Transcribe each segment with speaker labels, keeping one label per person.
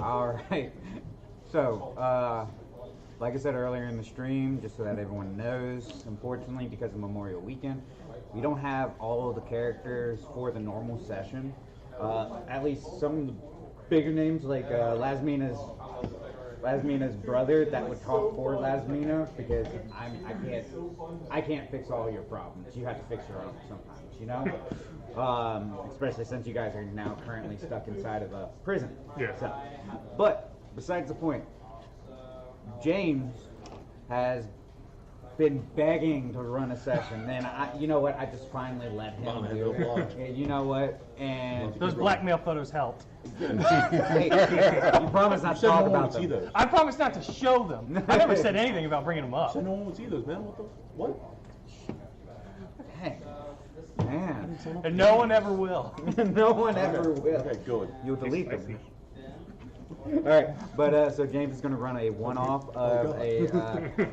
Speaker 1: All right. So, like I said earlier in the stream, just so that everyone knows, unfortunately, because of Memorial Weekend, we don't have all of the characters for the normal session. At least some of the bigger names, like Lasmina's brother, that would talk for Lasmina, because I can't fix all your problems. You have to fix your own sometimes, you know. Especially since you guys are now currently stuck inside of a prison.
Speaker 2: Yeah.
Speaker 1: So, but besides the point, James has been begging to run a session. Then you know what? I just finally let him do it. You know what? And
Speaker 3: those blackmail photos helped.
Speaker 1: Hey, you promised not to talk about them.
Speaker 3: I promised not to show them. I never said anything about bringing them up.
Speaker 4: So no one would see those, man. What?
Speaker 1: Hey, man.
Speaker 3: And no one ever will.
Speaker 1: No one ever will.
Speaker 4: Okay, good.
Speaker 1: You'll delete them. All right, but so James is going to run a one-off of a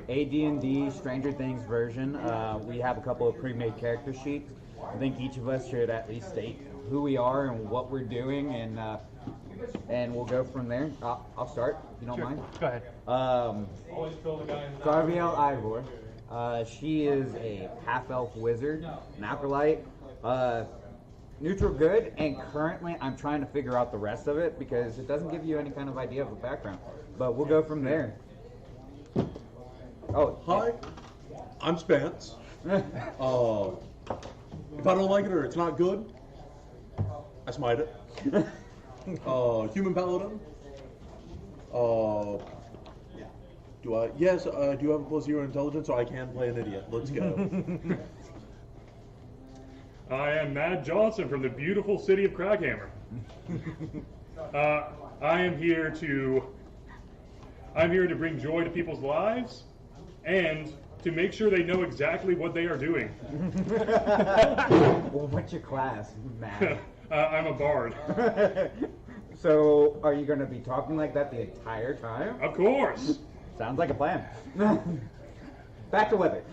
Speaker 1: AD&D Stranger Things version. We have a couple of pre-made character sheets. I think each of us should at least state who we are and what we're doing, and we'll go from there. I'll start, if you don't mind.
Speaker 3: Go ahead.
Speaker 1: Garviel Ivor. She is a half-elf wizard, an acolyte. Neutral good, and currently I'm trying to figure out the rest of it because it doesn't give you any kind of idea of a background. But we'll go from there. Oh,
Speaker 4: hi, I'm Spence. If I don't like it or it's not good, I smite it. Human paladin. Do I? Yes, I do have a +0 intelligence, so I can play an idiot. Let's go.
Speaker 2: I am Matt Johnson from the beautiful city of Craghammer. I'm here to bring joy to people's lives and to make sure they know exactly what they are doing.
Speaker 1: Well, what's your class, Matt?
Speaker 2: I'm a bard.
Speaker 1: So, are you going to be talking like that the entire time?
Speaker 2: Of course.
Speaker 1: Sounds like a plan. Back to weather.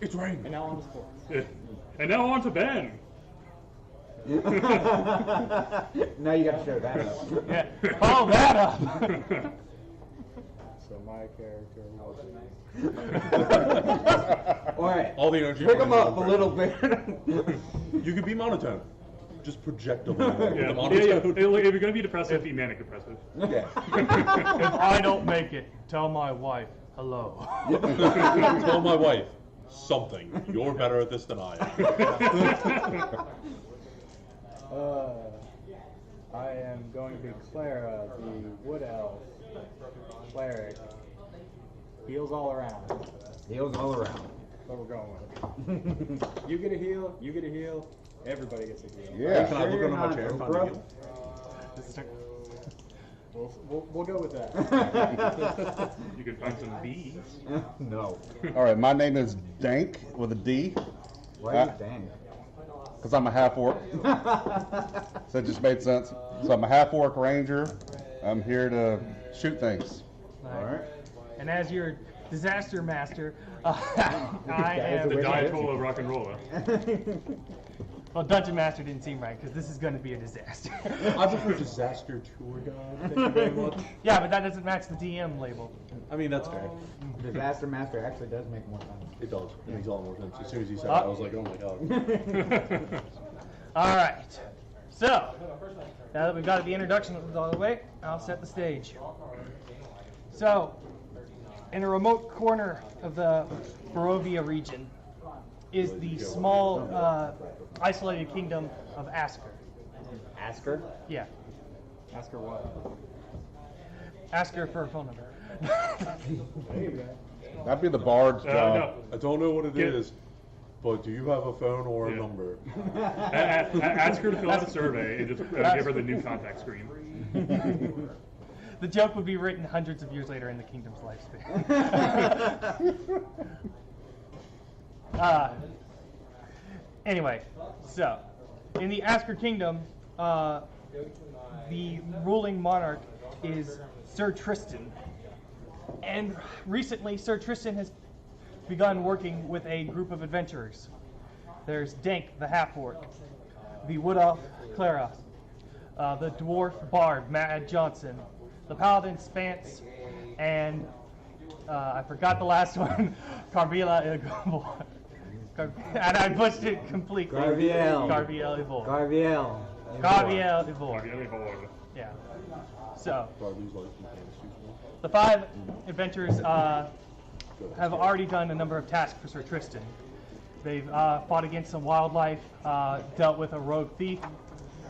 Speaker 4: It's raining.
Speaker 3: And now on to sports.
Speaker 2: And now on to Ben.
Speaker 1: Now you got to show that up.
Speaker 3: Yeah, follow that up.
Speaker 5: So my character was...
Speaker 1: All right.
Speaker 4: All the energy.
Speaker 1: Pick them up a little bit.
Speaker 4: You could be monotone. Just project a little bit.
Speaker 2: Yeah. If you're going to be depressive, be manic depressive.
Speaker 1: Yeah.
Speaker 3: If I don't make it, tell my wife hello.
Speaker 4: Tell my wife something. You're better at this than I am.
Speaker 5: I am going to be Clara, the wood elf cleric. Heals all around.
Speaker 1: Heals all around.
Speaker 5: That's what we're going with. You get a heal, you get a heal, everybody gets a heal.
Speaker 1: Yeah.
Speaker 4: Can I look under my chair and find a heal?
Speaker 5: We'll go with that.
Speaker 2: You can find some bees.
Speaker 1: No.
Speaker 6: All right, my name is Dank with a D.
Speaker 1: Why are you dang?
Speaker 6: Because I'm a half-orc. So it just made sense. So I'm a half-orc ranger. I'm here to shoot things.
Speaker 1: All right.
Speaker 3: And as your disaster master, I am
Speaker 2: The Diatola rock and roller.
Speaker 3: Well, Dungeon Master didn't seem right because this is going to be a disaster.
Speaker 4: I prefer disaster tour guide. Thank you very much.
Speaker 3: Yeah, but that doesn't match the DM label.
Speaker 4: I mean, that's fair.
Speaker 1: Disaster Master actually does make more sense.
Speaker 4: It does. It makes a lot more sense. As soon as he said it, I was like, oh my god.
Speaker 3: All right. So, now that we've got the introduction out of the way, I'll set the stage. So, in a remote corner of the Barovia region is the small, isolated kingdom of Asker.
Speaker 1: Asker?
Speaker 3: Yeah.
Speaker 5: Ask her what?
Speaker 3: Ask her for a phone number.
Speaker 6: That'd be the bard's job.
Speaker 2: No.
Speaker 4: I don't know what it is, but do you have a phone or a number?
Speaker 2: Ask her to fill out a survey and just give her the new contact screen.
Speaker 3: The joke would be written hundreds of years later in the kingdom's lifespan. Anyway, so in the Asker Kingdom, the ruling monarch is Sir Tristan. And recently, Sir Tristan has begun working with a group of adventurers. There's Dank, the half-orc, the wood elf, Clara, the dwarf bard Mad Johnson, the paladin Spance, and I forgot the last one, Carvila Igor. And I butchered it completely.
Speaker 1: Garviel.
Speaker 3: Garviel Ivor.
Speaker 1: Garviel.
Speaker 3: Garviel Ivor. Yeah. So, the 5 adventurers have already done a number of tasks for Sir Tristan. They've fought against some wildlife, dealt with a rogue thief,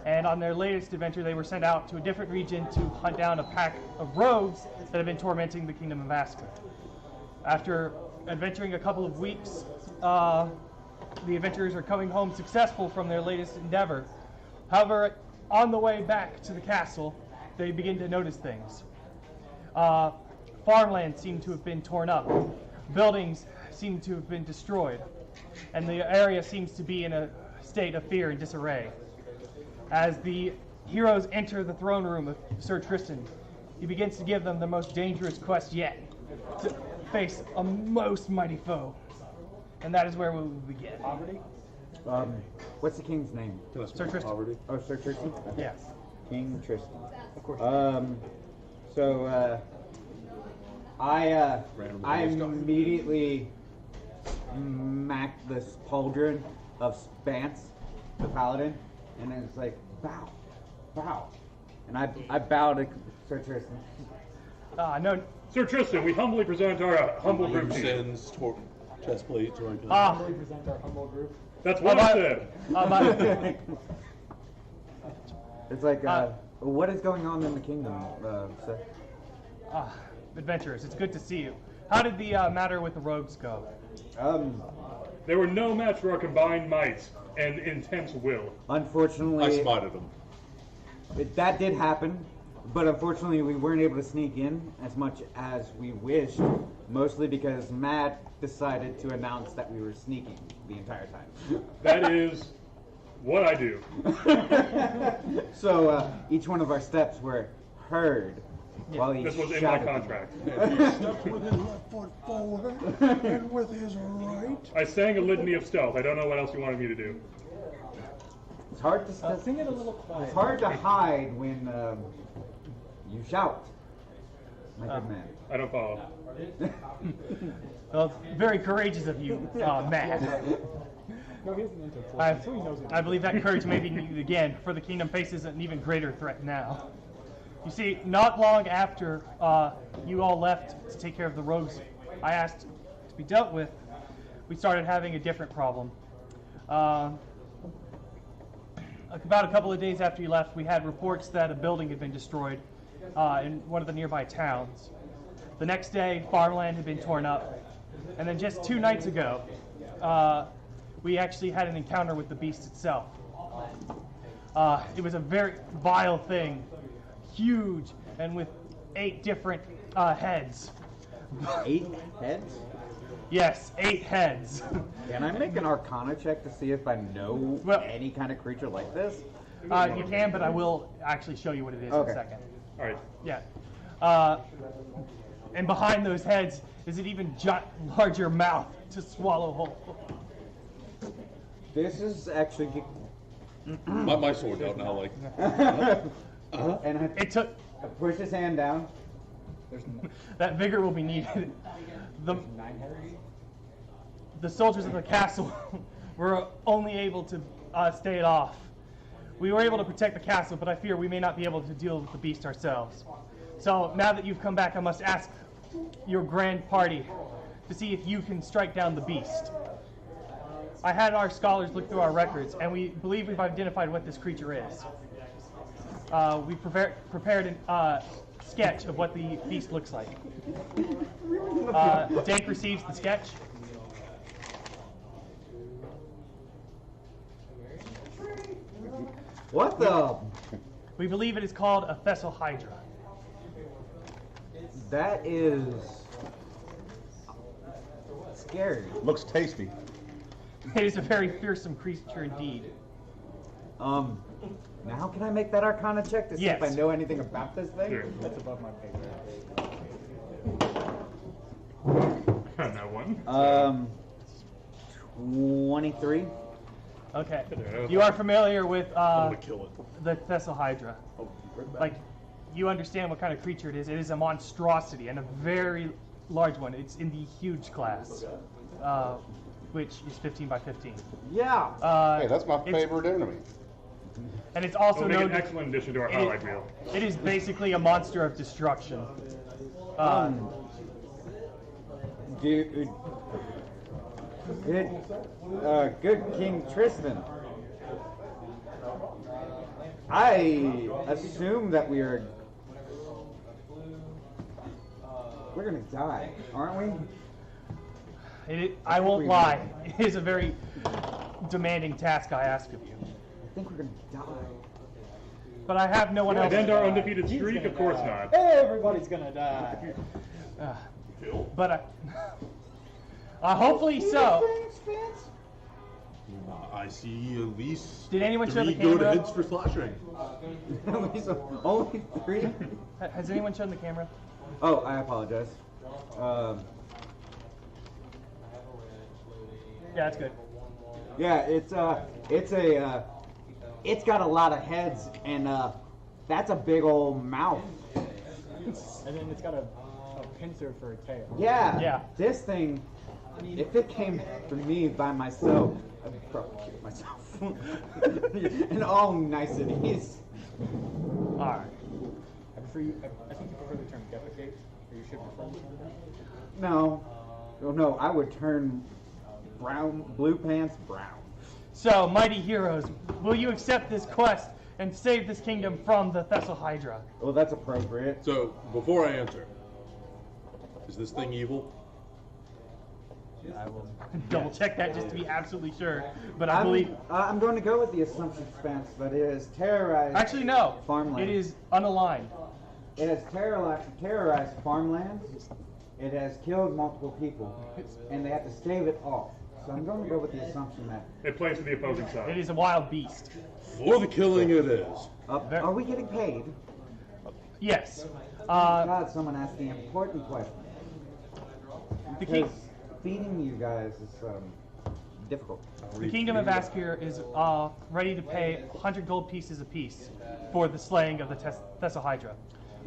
Speaker 3: and on their latest adventure, they were sent out to a different region to hunt down a pack of rogues that have been tormenting the Kingdom of Asker. After adventuring a couple of weeks, the adventurers are coming home successful from their latest endeavor. However, on the way back to the castle, they begin to notice things. Farmland seemed to have been torn up. Buildings seem to have been destroyed. And the area seems to be in a state of fear and disarray. As the heroes enter the throne room of Sir Tristan, he begins to give them the most dangerous quest yet, to face a most mighty foe. And that is where we will begin.
Speaker 5: Poverty?
Speaker 1: What's the king's name?
Speaker 3: Sir Tristan.
Speaker 1: Oh, Sir Tristan?
Speaker 3: Yes.
Speaker 1: King Tristan.
Speaker 5: Of course.
Speaker 1: I immediately smacked this pauldron of Spance, the paladin, and it's like, bow, bow. And I bow to Sir Tristan.
Speaker 3: No.
Speaker 2: Sir Tristan, we humbly present our humble group to you.
Speaker 4: Sends chest plates or anything.
Speaker 5: Humbly present our humble group.
Speaker 2: That's what I said.
Speaker 1: It's like, what is going on in the kingdom, sir?
Speaker 3: Adventurers, it's good to see you. How did the matter with the rogues go?
Speaker 2: They were no match for our combined might and intense will.
Speaker 1: Unfortunately,
Speaker 4: I smited him.
Speaker 1: that did happen, but unfortunately we weren't able to sneak in as much as we wished, mostly because Matt decided to announce that we were sneaking the entire time.
Speaker 2: That is what I do.
Speaker 1: So each one of our steps were heard while he
Speaker 2: This was in my
Speaker 1: shouted.
Speaker 2: contract.
Speaker 7: Stepped with his left foot forward and with his right.
Speaker 2: I sang a litany of stealth. I don't know what else you wanted me to do.
Speaker 1: It's hard to
Speaker 5: Sing it a little quiet.
Speaker 1: It's hard to hide when you shout, my good man.
Speaker 2: I don't follow.
Speaker 3: Well, it's very courageous of you, Matt.
Speaker 5: No, he hasn't entered force, so he knows it.
Speaker 3: I believe that courage may be needed again, for the kingdom faces an even greater threat now. You see, not long after you all left to take care of the rogues I asked to be dealt with, we started having a different problem. About a couple of days after you left, we had reports that a building had been destroyed in one of the nearby towns. The next day, farmland had been torn up. And then just 2 nights ago, we actually had an encounter with the beast itself. It was a very vile thing, huge, and with 8 different heads.
Speaker 1: 8 heads?
Speaker 3: Yes, 8 heads.
Speaker 1: Can I make an Arcana check to see if I know any kind of creature like this?
Speaker 3: You can, but I will actually show you what it is in
Speaker 1: Okay.
Speaker 3: a second.
Speaker 2: All right.
Speaker 3: Yeah. And behind those heads is an even larger mouth to swallow whole.
Speaker 1: This is actually.
Speaker 4: My sword out now, like.
Speaker 1: And
Speaker 3: It took
Speaker 1: I push his hand down.
Speaker 3: that vigor will be needed. The
Speaker 5: 9 heads?
Speaker 3: the soldiers of the castle were only able to stay it off. We were able to protect the castle, but I fear we may not be able to deal with the beast ourselves. So now that you've come back, I must ask your grand party to see if you can strike down the beast. I had our scholars look through our records, and we believe we've identified what this creature is. We prepared a sketch of what the beast looks like. Dank receives the sketch.
Speaker 1: What the?
Speaker 3: We believe it is called a Thessal Hydra.
Speaker 1: That is scary.
Speaker 6: Looks tasty.
Speaker 3: It is a very fearsome creature indeed.
Speaker 1: Now can I make that Arcana check to see if I
Speaker 3: Yes.
Speaker 1: know anything about this thing?
Speaker 2: Sure.
Speaker 5: That's above my pay grade.
Speaker 2: That one.
Speaker 1: 23.
Speaker 3: Okay.
Speaker 2: Yeah.
Speaker 3: You are familiar with
Speaker 4: I'm gonna kill it.
Speaker 3: the Thessalhydra.
Speaker 4: Oh, right back.
Speaker 3: Like, you understand what kind of creature it is. It is a monstrosity and a very large one. It's in the huge class, which is 15 by 15.
Speaker 1: Yeah.
Speaker 6: Hey, that's my
Speaker 3: it's-
Speaker 6: favorite enemy.
Speaker 3: And it's also
Speaker 2: It'll make
Speaker 3: known.
Speaker 2: an excellent addition to our highlight reel.
Speaker 3: It is basically a monster of destruction.
Speaker 1: Dude, good King Tristan. I assume that we're gonna die, aren't we?
Speaker 3: I won't lie. It is a very demanding task I ask of you.
Speaker 1: I think we're gonna die.
Speaker 3: But I have no one else.
Speaker 2: And end our undefeated streak? Of course not.
Speaker 5: Everybody's gonna die.
Speaker 3: But hopefully so.
Speaker 4: I see at least
Speaker 3: Did anyone show the
Speaker 4: 3 good
Speaker 3: camera?
Speaker 4: heads for slashing.
Speaker 1: Only 3?
Speaker 3: Has anyone shown the camera?
Speaker 1: Oh, I apologize.
Speaker 3: Yeah, that's good.
Speaker 1: Yeah, it's got a lot of heads, and that's a big old mouth.
Speaker 5: And then it's got a pincer for a tail.
Speaker 1: Yeah.
Speaker 3: Yeah.
Speaker 1: This thing, if it came after me by myself, I'd probably kill myself. In all niceties.
Speaker 3: All right.
Speaker 5: I think you prefer the term defecate, or you should prefer the term defecate.
Speaker 1: No. Oh, no, I would turn blue pants brown.
Speaker 3: So, mighty heroes, will you accept this quest and save this kingdom from the Thessalhydra?
Speaker 1: Well, that's appropriate.
Speaker 4: So, before I answer, is this thing evil?
Speaker 3: I will double check that just to be absolutely sure. But I believe.
Speaker 1: I'm going to go with the assumption, Spence, that it has terrorized.
Speaker 3: Actually, no.
Speaker 1: Farmland.
Speaker 3: It is unaligned.
Speaker 1: It has terrorized farmlands. It has killed multiple people, and they have to stave it off. So I'm going to go with the assumption that.
Speaker 2: It plays to the opposing
Speaker 3: It
Speaker 2: side.
Speaker 3: is a wild beast.
Speaker 4: For the killing it is.
Speaker 1: Are we getting paid?
Speaker 3: Yes.
Speaker 1: God, someone asked the important question.
Speaker 3: The king.
Speaker 1: Because feeding you guys is difficult.
Speaker 3: The kingdom of Askir is ready to pay 100 gold pieces apiece for the slaying of the Thessalhydra.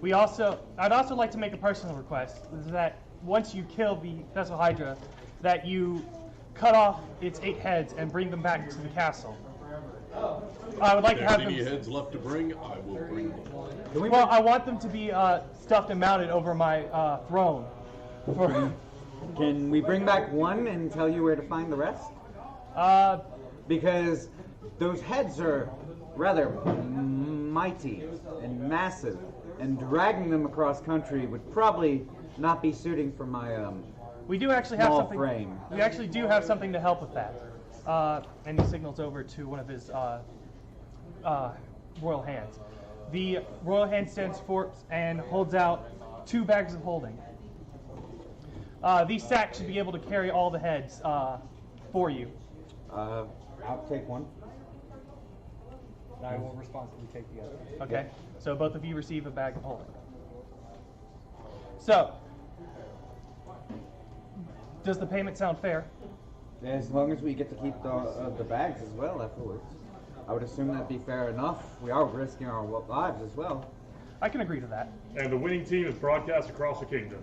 Speaker 3: I'd also like to make a personal request that once you kill the Thessalhydra, that you cut off its 8 heads and bring them back to the castle. I would like
Speaker 4: If
Speaker 3: to have
Speaker 4: there's any
Speaker 3: them.
Speaker 4: heads left to bring, I will bring them.
Speaker 3: Well, I want them to be stuffed and mounted over my throne.
Speaker 1: Can we bring back one and tell you where to find the rest? Because those heads are rather mighty and massive, and dragging them across country would probably not be suiting for my
Speaker 3: We do actually have
Speaker 1: small
Speaker 3: something.
Speaker 1: frame.
Speaker 3: We actually do have something to help with that. And he signals over to one of his royal hands. The royal hand stands forth and holds out 2 bags of holding. These sacks should be able to carry all the heads for you.
Speaker 1: I'll take one.
Speaker 5: And I will responsibly take the other.
Speaker 3: Okay? So both of you receive a bag of holding. So, does the payment sound fair?
Speaker 1: As long as we get to keep the bags as well afterwards. I would assume that'd be fair enough. We are risking our lives as well.
Speaker 3: I can agree to that.
Speaker 2: And the winning team is broadcast across the kingdom.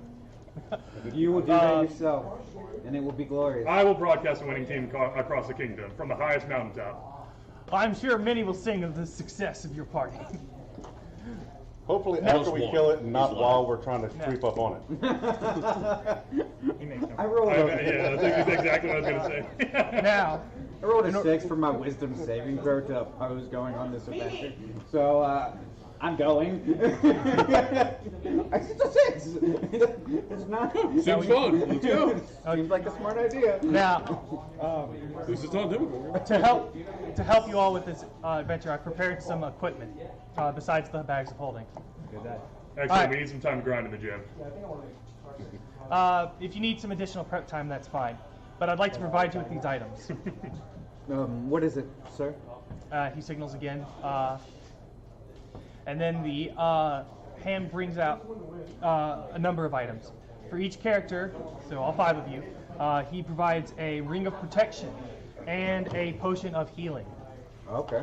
Speaker 1: You will do that yourself, and it will be glorious.
Speaker 2: I will broadcast the winning team across the kingdom from the highest mountaintop.
Speaker 3: I'm sure many will sing of the success of your party.
Speaker 6: Hopefully
Speaker 3: No.
Speaker 6: after we kill it and not while we're trying to creep up on it.
Speaker 5: He makes no
Speaker 1: I rolled
Speaker 2: Yeah, that's exactly what I was going to say.
Speaker 3: Now,
Speaker 1: I rolled a 6 for my wisdom saving throw to oppose going on this adventure. So, I'm going. It's a 6! It's not.
Speaker 4: Seems fun. Let's go.
Speaker 1: Seems like a smart idea.
Speaker 3: now,
Speaker 4: This is not difficult.
Speaker 3: to help you all with this adventure, I prepared some equipment besides the bags of holding.
Speaker 2: Actually,
Speaker 3: Alright.
Speaker 2: we need some time to grind in the gym.
Speaker 3: If you need some additional prep time, that's fine. But I'd like to provide you with these items.
Speaker 1: What is it, sir?
Speaker 3: He signals again. And then the hand brings out a number of items. For each character, so all 5 of you, he provides a ring of protection and a potion of healing.
Speaker 1: Okay.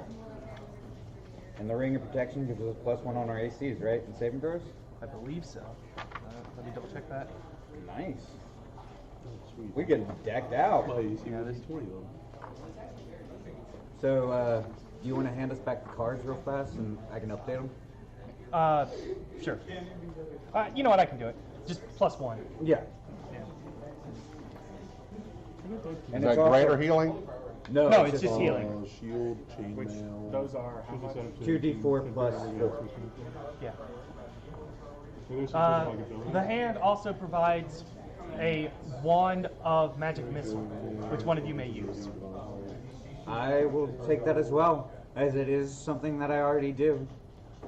Speaker 1: And the ring of protection gives us +1 on our ACs, right? And saving throws?
Speaker 3: I believe so. Let me double check that.
Speaker 1: Nice. We get decked out.
Speaker 4: My AC
Speaker 3: Yeah,
Speaker 4: was
Speaker 3: this-
Speaker 4: 20 though.
Speaker 1: So, do you want to hand us back the cards real fast and I can update them?
Speaker 3: Sure. You know what? I can do it. Just +1.
Speaker 1: Yeah.
Speaker 6: Is that greater healing?
Speaker 3: No, it's just healing.
Speaker 4: Shield,
Speaker 5: Which
Speaker 4: chainmail.
Speaker 5: those are how much?
Speaker 1: 2d4 plus 4.
Speaker 3: Yeah.
Speaker 2: There's some sort of like ability.
Speaker 3: The hand also provides a wand of magic missile, which one of you may use.
Speaker 1: I will take that as well, as it is something that I already do.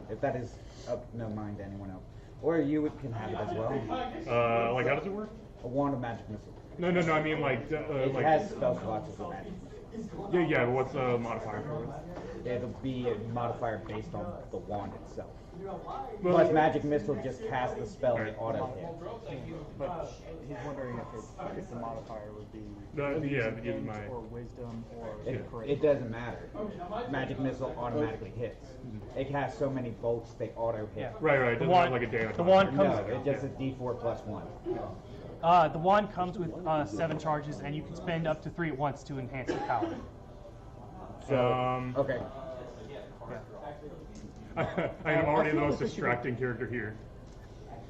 Speaker 1: If that is of no mind to anyone else. Or you can have it as well.
Speaker 2: Like how does it work?
Speaker 1: A wand of magic missile.
Speaker 2: No, I mean like
Speaker 1: It
Speaker 2: like
Speaker 1: has spell slots as a magic missile.
Speaker 2: yeah. But what's the modifier for it?
Speaker 1: It'll be a modifier based on the wand itself.
Speaker 2: Well,
Speaker 1: Plus magic missile just cast the spell and auto hit.
Speaker 5: But he's wondering if the modifier would be
Speaker 2: yeah, because my
Speaker 5: or wisdom or
Speaker 1: It doesn't matter. Magic missile automatically hits. It casts so many bolts they auto hit.
Speaker 3: Yeah.
Speaker 2: right. It
Speaker 3: The
Speaker 2: doesn't
Speaker 3: wand,
Speaker 2: have like a damage.
Speaker 3: the
Speaker 2: modifier.
Speaker 3: wand
Speaker 1: No,
Speaker 3: comes.
Speaker 1: it just is d4 plus 1.
Speaker 3: The wand comes with 7 charges, and you can spend up to 3 at once to enhance the power.
Speaker 1: So, okay.
Speaker 2: I am already the most distracting character here.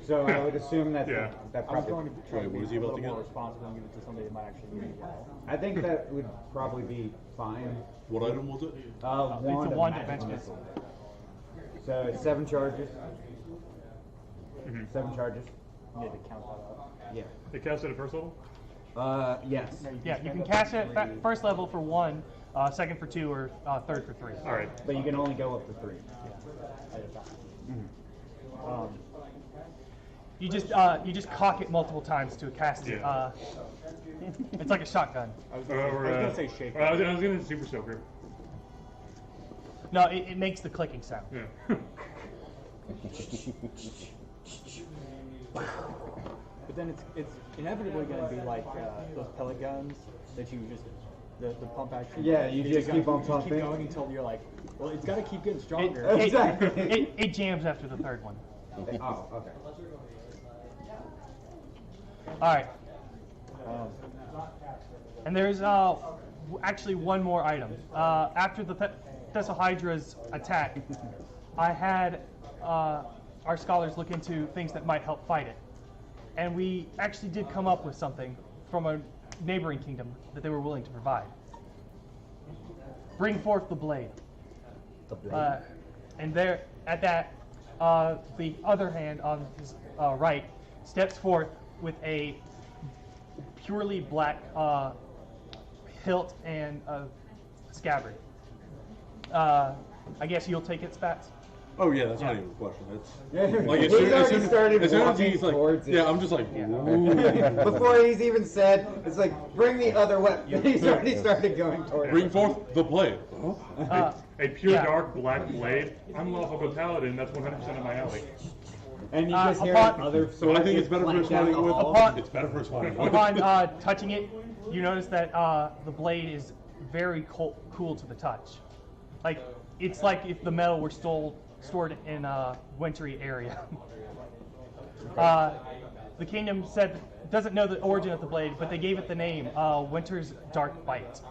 Speaker 1: So I would assume that
Speaker 2: Yeah.
Speaker 1: that
Speaker 5: I was
Speaker 1: probably.
Speaker 5: going to try to
Speaker 4: Wait,
Speaker 5: be
Speaker 4: what is he
Speaker 5: a
Speaker 4: about
Speaker 5: little
Speaker 4: to
Speaker 5: more
Speaker 4: get?
Speaker 5: responsible and give it to somebody that might actually need it well.
Speaker 1: I think that would probably be fine.
Speaker 4: What item was it?
Speaker 1: Wand
Speaker 3: wand
Speaker 1: of
Speaker 3: of
Speaker 1: magic
Speaker 3: magic
Speaker 1: missile. So it's 7 charges. 7 charges.
Speaker 5: You need to count that up.
Speaker 1: Yeah.
Speaker 2: They cast it at first level.
Speaker 1: Yes.
Speaker 5: No,
Speaker 3: Yeah, you
Speaker 5: spend
Speaker 3: can
Speaker 5: up
Speaker 3: cast
Speaker 5: to
Speaker 3: it at
Speaker 5: 3.
Speaker 3: first level for 1, second for 2, or third for 3.
Speaker 2: All right.
Speaker 1: But you can only go up to 3.
Speaker 5: At a time.
Speaker 3: You just cock it multiple times to cast it.
Speaker 2: Yeah.
Speaker 3: It's like a shotgun.
Speaker 5: I was gonna say shake.
Speaker 2: I was gonna super soaker.
Speaker 3: No, it makes the clicking sound.
Speaker 2: Yeah.
Speaker 5: But then it's inevitably going to be like those pellet guns that you just the pump action.
Speaker 1: Yeah, you just keep on pumping.
Speaker 5: Keep going until you're like, well, it's got to keep getting
Speaker 3: It,
Speaker 5: stronger.
Speaker 3: it,
Speaker 1: Exactly.
Speaker 3: it jams after the third one.
Speaker 1: Oh, okay.
Speaker 3: All right.
Speaker 5: Um,
Speaker 3: And there's actually one more item. After the Thessalhydra's attack, I had our scholars look into things that might help fight it. And we actually did come up with something from a neighboring kingdom that they were willing to provide. Bring forth the blade.
Speaker 1: The blade.
Speaker 3: And there, at that, the other hand on his right steps forth with a purely black hilt and scabbard. I guess you'll take it, Spats?
Speaker 4: Oh yeah, that's not even a question. It's
Speaker 1: Yeah,
Speaker 4: like
Speaker 1: he's already started
Speaker 4: as soon as
Speaker 1: walking
Speaker 4: he's like,
Speaker 1: towards it.
Speaker 4: yeah, I'm just like, ooh.
Speaker 1: Before he's even said, it's like, bring the other weapon. He's already started going towards
Speaker 4: Bring
Speaker 1: it.
Speaker 4: forth the blade.
Speaker 2: A pure
Speaker 3: Yeah.
Speaker 2: dark black blade. I'm lawful good paladin. That's 100% of my alley.
Speaker 1: And you just hear
Speaker 3: upon-
Speaker 1: other
Speaker 4: So I think it's better for
Speaker 1: flank
Speaker 4: us
Speaker 1: down
Speaker 4: fighting
Speaker 1: the
Speaker 4: with.
Speaker 1: hall.
Speaker 3: Upon-
Speaker 4: It's better for us fighting with.
Speaker 3: Upon touching it, you notice that the blade is very cool to the touch. Like, it's like if the metal were stored in a wintry area. The kingdom said doesn't know the origin of the blade, but they gave it the name Winter's Dark Bite.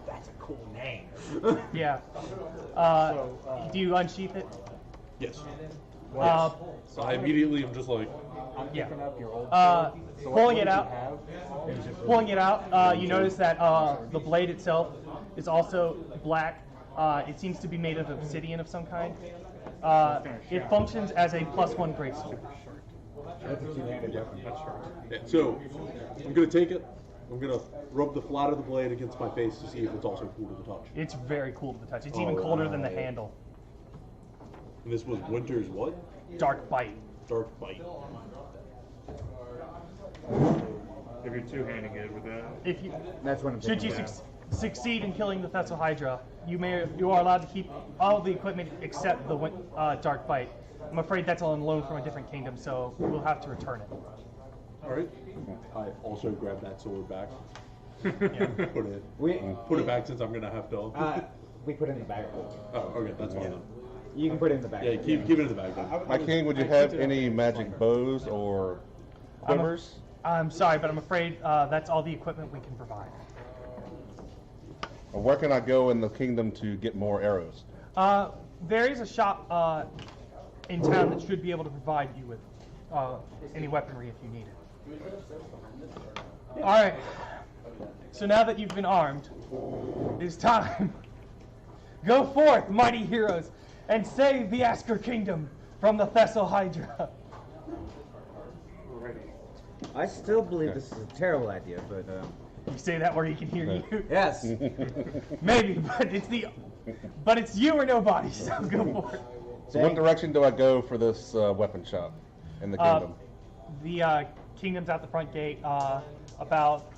Speaker 1: That's a cool name.
Speaker 3: Yeah. Do you unsheath it?
Speaker 4: Yes.
Speaker 3: Uh,
Speaker 4: So I immediately am just like,
Speaker 5: I'm
Speaker 3: Yeah.
Speaker 5: picking up your old. So
Speaker 3: pulling
Speaker 5: what
Speaker 3: it
Speaker 5: did you
Speaker 3: out.
Speaker 5: have?
Speaker 3: Pulling it out, you notice that the blade itself is also black. It seems to be made of obsidian of some kind. It functions as a +1 greatsword.
Speaker 1: That's a two-handed weapon.
Speaker 4: yeah. So I'm gonna take it. I'm gonna rub the flat of the blade against my face to see if it's also cool to the touch.
Speaker 3: It's very cool to the touch. It's even colder than the handle.
Speaker 4: And this was Winter's what?
Speaker 3: Dark Bite.
Speaker 4: Dark bite.
Speaker 2: If you're two-handing it with that.
Speaker 3: If you
Speaker 1: That's what I'm
Speaker 3: should you
Speaker 1: thinking.
Speaker 3: succeed in killing the Thessalhydra, you are allowed to keep all the equipment except the Dark Bite. I'm afraid that's on loan from a different kingdom, so we'll have to return it.
Speaker 4: All right. I also grab that sword back. Put it. Put it back since I'm gonna have to.
Speaker 1: We put it in the bag.
Speaker 4: Oh, okay, that's fine then.
Speaker 1: You can put it in the bag.
Speaker 4: Yeah, keep it in the bag then.
Speaker 6: My king, would you have any magic bows or quivers?
Speaker 3: I'm sorry, but I'm afraid that's all the equipment we can provide.
Speaker 6: Or where can I go in the kingdom to get more arrows?
Speaker 3: There is a shop in town that should be able to provide you with any weaponry if you need it. All right. So now that you've been armed, it's time. Go forth, mighty heroes, and save the Asker Kingdom from the Thessal Hydra.
Speaker 1: I still believe this is a terrible idea, but
Speaker 3: You say that where he can hear you.
Speaker 1: yes.
Speaker 3: Maybe, but it's you or nobody. So go for it.
Speaker 6: So what direction do I go for this weapon shop in the kingdom?
Speaker 3: The kingdom's out the front gate, about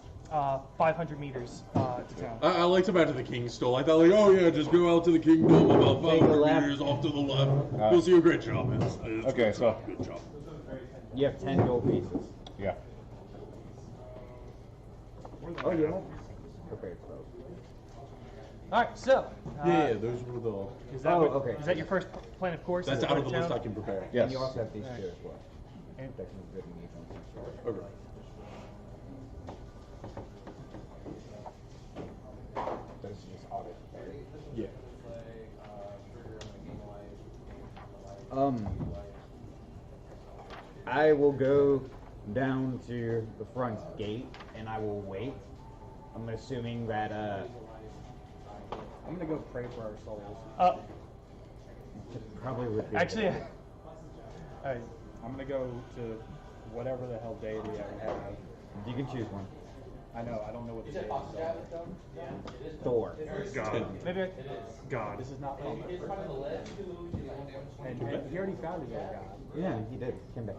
Speaker 3: 500 meters to town.
Speaker 4: I like to imagine the king stole. I thought, like, oh yeah, just go out to the kingdom about 500 meters off to the left. You'll see a great shop. It's
Speaker 6: Okay, so
Speaker 4: good shop.
Speaker 1: You have 10 gold pieces.
Speaker 6: yeah.
Speaker 1: Oh, you have? Okay.
Speaker 3: All right, so
Speaker 4: Yeah, those were the.
Speaker 3: is that
Speaker 1: okay.
Speaker 3: is that your first plan of course?
Speaker 4: That's
Speaker 3: Is it
Speaker 4: out of the
Speaker 3: town?
Speaker 4: list I can prepare.
Speaker 6: Yes.
Speaker 1: And you also have these two as well.
Speaker 3: And-
Speaker 1: Protection is good and easy.
Speaker 4: Okay.
Speaker 1: This is just audit.
Speaker 4: Yeah.
Speaker 1: I will go down to the front gate and I will wait. I'm assuming that
Speaker 5: I'm gonna go pray for our souls.
Speaker 1: probably would be
Speaker 3: Actually, all right.
Speaker 5: I'm gonna go to whatever the hell deity I would have.
Speaker 1: you can choose one.
Speaker 5: I know, I don't know what the deity is.
Speaker 1: Thor.
Speaker 2: God.
Speaker 3: Maybe I,
Speaker 2: God.
Speaker 5: This is not on my first. And he already found his own god.
Speaker 1: Yeah, he did. Came back.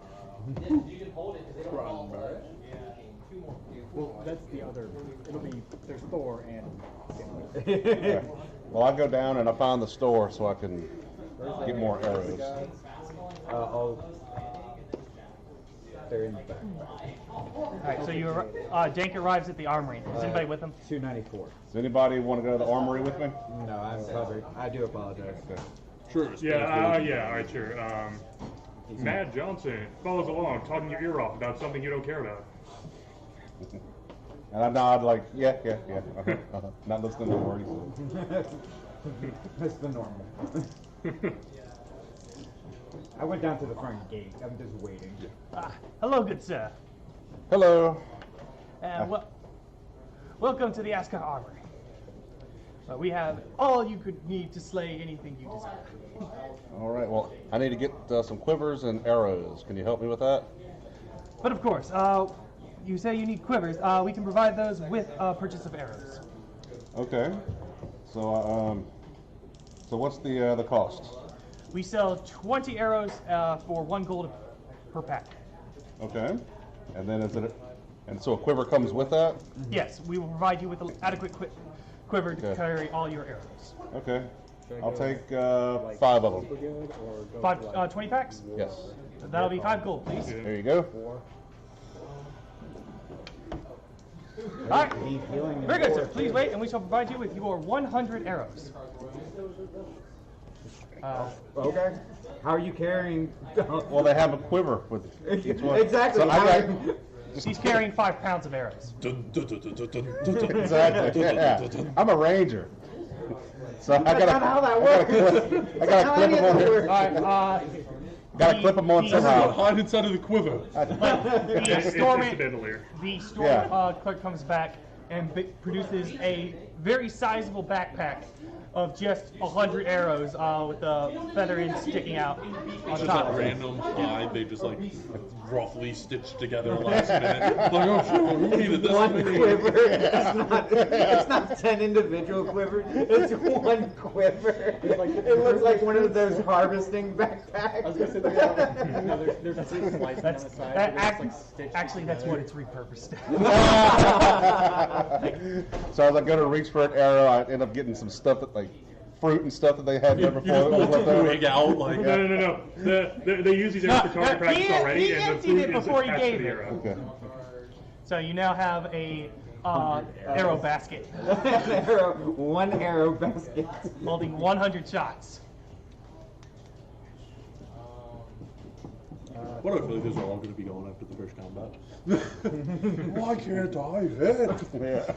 Speaker 5: Well, that's the other. It'll be there's Thor and.
Speaker 6: Okay. Well, I go down and I find the store so I can get more arrows.
Speaker 1: They're in the back.
Speaker 3: all right. So you Dank arrives at the armory. Is anybody with him?
Speaker 1: 294.
Speaker 6: Does anybody want to go to the armory with me?
Speaker 1: No, I'm covered. I do apologize.
Speaker 4: Sure.
Speaker 2: Yeah, yeah, alright, sure. Mad Johnson follows along, talking your ear off about something you don't care about.
Speaker 6: And I nod like, yeah. Not listening to words.
Speaker 1: That's the normal. I went down to the front gate. I'm just waiting.
Speaker 3: Hello, good sir.
Speaker 6: Hello.
Speaker 3: Welcome to the Asker Armory. We have all you could need to slay anything you desire.
Speaker 6: All right. Well, I need to get some quivers and arrows. Can you help me with that?
Speaker 3: But of course, you say you need quivers. We can provide those with purchase of arrows.
Speaker 6: Okay. So what's the cost?
Speaker 3: We sell 20 arrows for 1 gold per pack.
Speaker 6: Okay. And then and so a quiver comes with that?
Speaker 3: Yes, we will provide you with an adequate quiver to
Speaker 6: Okay.
Speaker 3: carry all your arrows.
Speaker 6: Okay. I'll take 5 of them.
Speaker 5: Good or go
Speaker 3: 5,
Speaker 5: for like
Speaker 3: 20 packs?
Speaker 6: Yes.
Speaker 3: That'll be 5 gold, please.
Speaker 6: There you go.
Speaker 5: 4.
Speaker 3: All right.
Speaker 1: He's healing
Speaker 3: Very good, sir. Please wait, and we shall provide you with your 100 arrows.
Speaker 1: Okay. How are you carrying?
Speaker 6: Well, they have a quiver with each one.
Speaker 1: Exactly.
Speaker 6: So I got,
Speaker 3: He's carrying 5 pounds of arrows.
Speaker 6: exactly. Yeah. I'm a ranger. So I
Speaker 1: That's
Speaker 6: gotta.
Speaker 1: not how that
Speaker 6: I
Speaker 1: works.
Speaker 6: gotta clip them on.
Speaker 1: Works.
Speaker 3: All right.
Speaker 6: Gotta clip them on
Speaker 3: the-
Speaker 6: somehow.
Speaker 4: Hide inside of the quiver.
Speaker 3: The store
Speaker 2: Incidentally.
Speaker 3: clerk comes back and produces a very sizable backpack of just 100 arrows with the feather end sticking out on
Speaker 4: Just
Speaker 3: top.
Speaker 4: a random hide they just like roughly stitched together last minute. Like, oh shit, we needed this.
Speaker 1: One quiver. It's not 10 individual quivers. It's one quiver. It looks like one of those harvesting backpacks.
Speaker 5: I was gonna say there's a big slice down the side.
Speaker 3: That
Speaker 5: but it's, like, stitched
Speaker 3: actually, that's what
Speaker 5: together.
Speaker 3: it's repurposed.
Speaker 6: So as I go to reach for an arrow, I end up getting some stuff that like fruit and stuff that they had there
Speaker 4: You
Speaker 6: before.
Speaker 4: just
Speaker 6: that was
Speaker 4: pull
Speaker 6: left
Speaker 4: the
Speaker 6: over.
Speaker 4: twig out like.
Speaker 2: No. They use these arrows for target practice already,
Speaker 3: he
Speaker 2: and the
Speaker 3: emptied
Speaker 2: food
Speaker 3: it
Speaker 2: is
Speaker 3: before he
Speaker 2: attached to
Speaker 3: gave
Speaker 2: the
Speaker 3: it.
Speaker 2: arrow.
Speaker 6: Okay.
Speaker 3: So you now have a arrow basket
Speaker 1: One arrow basket.
Speaker 3: holding 100 shots.
Speaker 4: What do I feel like these are all going to be going after the first combat?
Speaker 7: Why can't I hit?
Speaker 6: Yeah.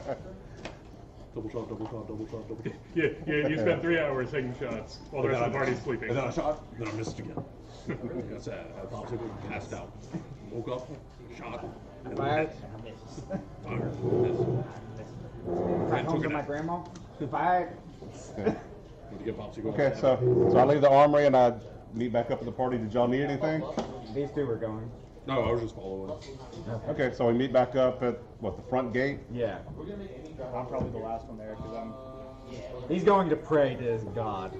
Speaker 4: Double shot, double shot, double shot, double shot.
Speaker 2: Yeah, you spent 3 hours taking shots while the rest of the party's sleeping.
Speaker 4: And then I shot, then I missed again. That's it. I popsicle, passed out. Woke up, shot, and
Speaker 1: Fired.
Speaker 4: missed. Fired, missed.
Speaker 1: Back home to my grandma. Fired.
Speaker 4: Need to get popsicle.
Speaker 6: Okay, so I leave the armory and I meet back up at the party. Did y'all need anything?
Speaker 1: These two were going.
Speaker 4: No, I was just following.
Speaker 6: Okay, so we meet back up at what, the front gate?
Speaker 1: Yeah.
Speaker 5: I'm probably the last one there because I'm.
Speaker 1: He's going to pray to his god.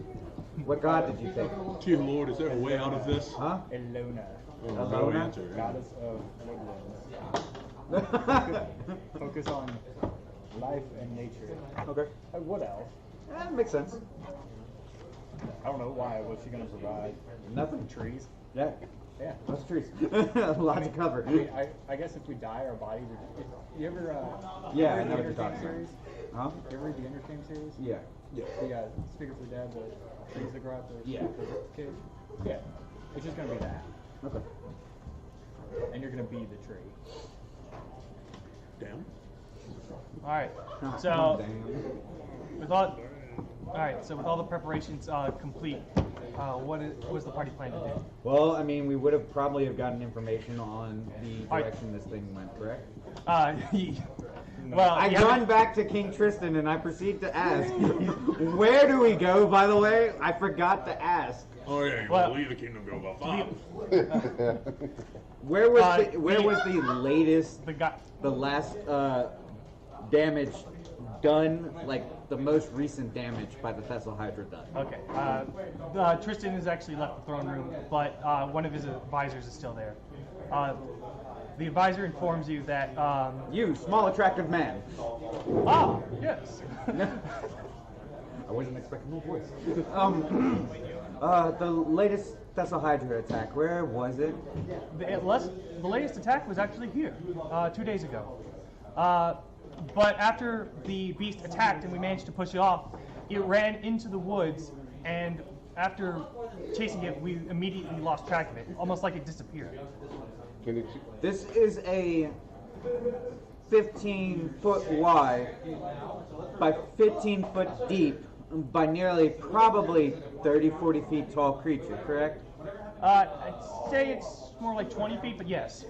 Speaker 1: What god did you take?
Speaker 4: Dear Lord, is there a way out of this?
Speaker 1: Huh?
Speaker 5: Elona,
Speaker 4: No
Speaker 1: Alona?
Speaker 4: answer.
Speaker 5: goddess of woodlands. Focus on life and nature.
Speaker 1: Okay.
Speaker 5: What else?
Speaker 1: That makes sense.
Speaker 5: I don't know why. What's she gonna provide?
Speaker 1: Nothing.
Speaker 5: Trees?
Speaker 1: Yeah.
Speaker 5: Yeah.
Speaker 1: Lots of trees. Lots of cover.
Speaker 5: I mean, I guess if we die, our bodies are. You ever?
Speaker 1: Yeah,
Speaker 5: you
Speaker 1: I know
Speaker 5: ever
Speaker 1: what you're
Speaker 5: read the
Speaker 1: talking
Speaker 5: Intercam series?
Speaker 1: Huh?
Speaker 5: You ever read the Intercam series?
Speaker 1: Yeah.
Speaker 5: The Speaker for the Dead, the trees that grow out the
Speaker 1: Yeah.
Speaker 5: the cave. Yeah. It's just gonna be that,
Speaker 1: Okay.
Speaker 5: and you're gonna be the tree.
Speaker 4: Damn.
Speaker 3: All right. So
Speaker 1: Damn.
Speaker 3: with all the preparations complete, what was the party plan to do?
Speaker 1: Well, I mean, we would have probably have gotten information on the direction this thing went, correct?
Speaker 3: Well,
Speaker 1: I
Speaker 3: you
Speaker 1: run
Speaker 3: haven't-
Speaker 1: back to King Tristan and I proceed to ask, where do we go, by the way? I forgot to ask.
Speaker 4: Oh yeah, you
Speaker 3: Well,
Speaker 4: leave the kingdom, go about 5.
Speaker 1: Where was
Speaker 3: Uh,
Speaker 1: where was the latest, the last damage done, like the most recent damage by the Thessal Hydra done?
Speaker 3: Okay. Tristan has actually left the throne room, but one of his advisors is still there. The advisor informs you that.
Speaker 1: You, small attractive man.
Speaker 3: Yes.
Speaker 1: I wasn't expecting no voice. The latest Thessal Hydra attack, where was it?
Speaker 3: The latest attack was actually here, 2 days ago. But after the beast attacked and we managed to push it off, it ran into the woods, and after chasing it, we immediately lost track of it, almost like it disappeared.
Speaker 1: This is a 15-foot wide by 15-foot deep by nearly probably 30-40 feet tall creature, correct?
Speaker 3: I'd say it's more like 20 feet, but yes.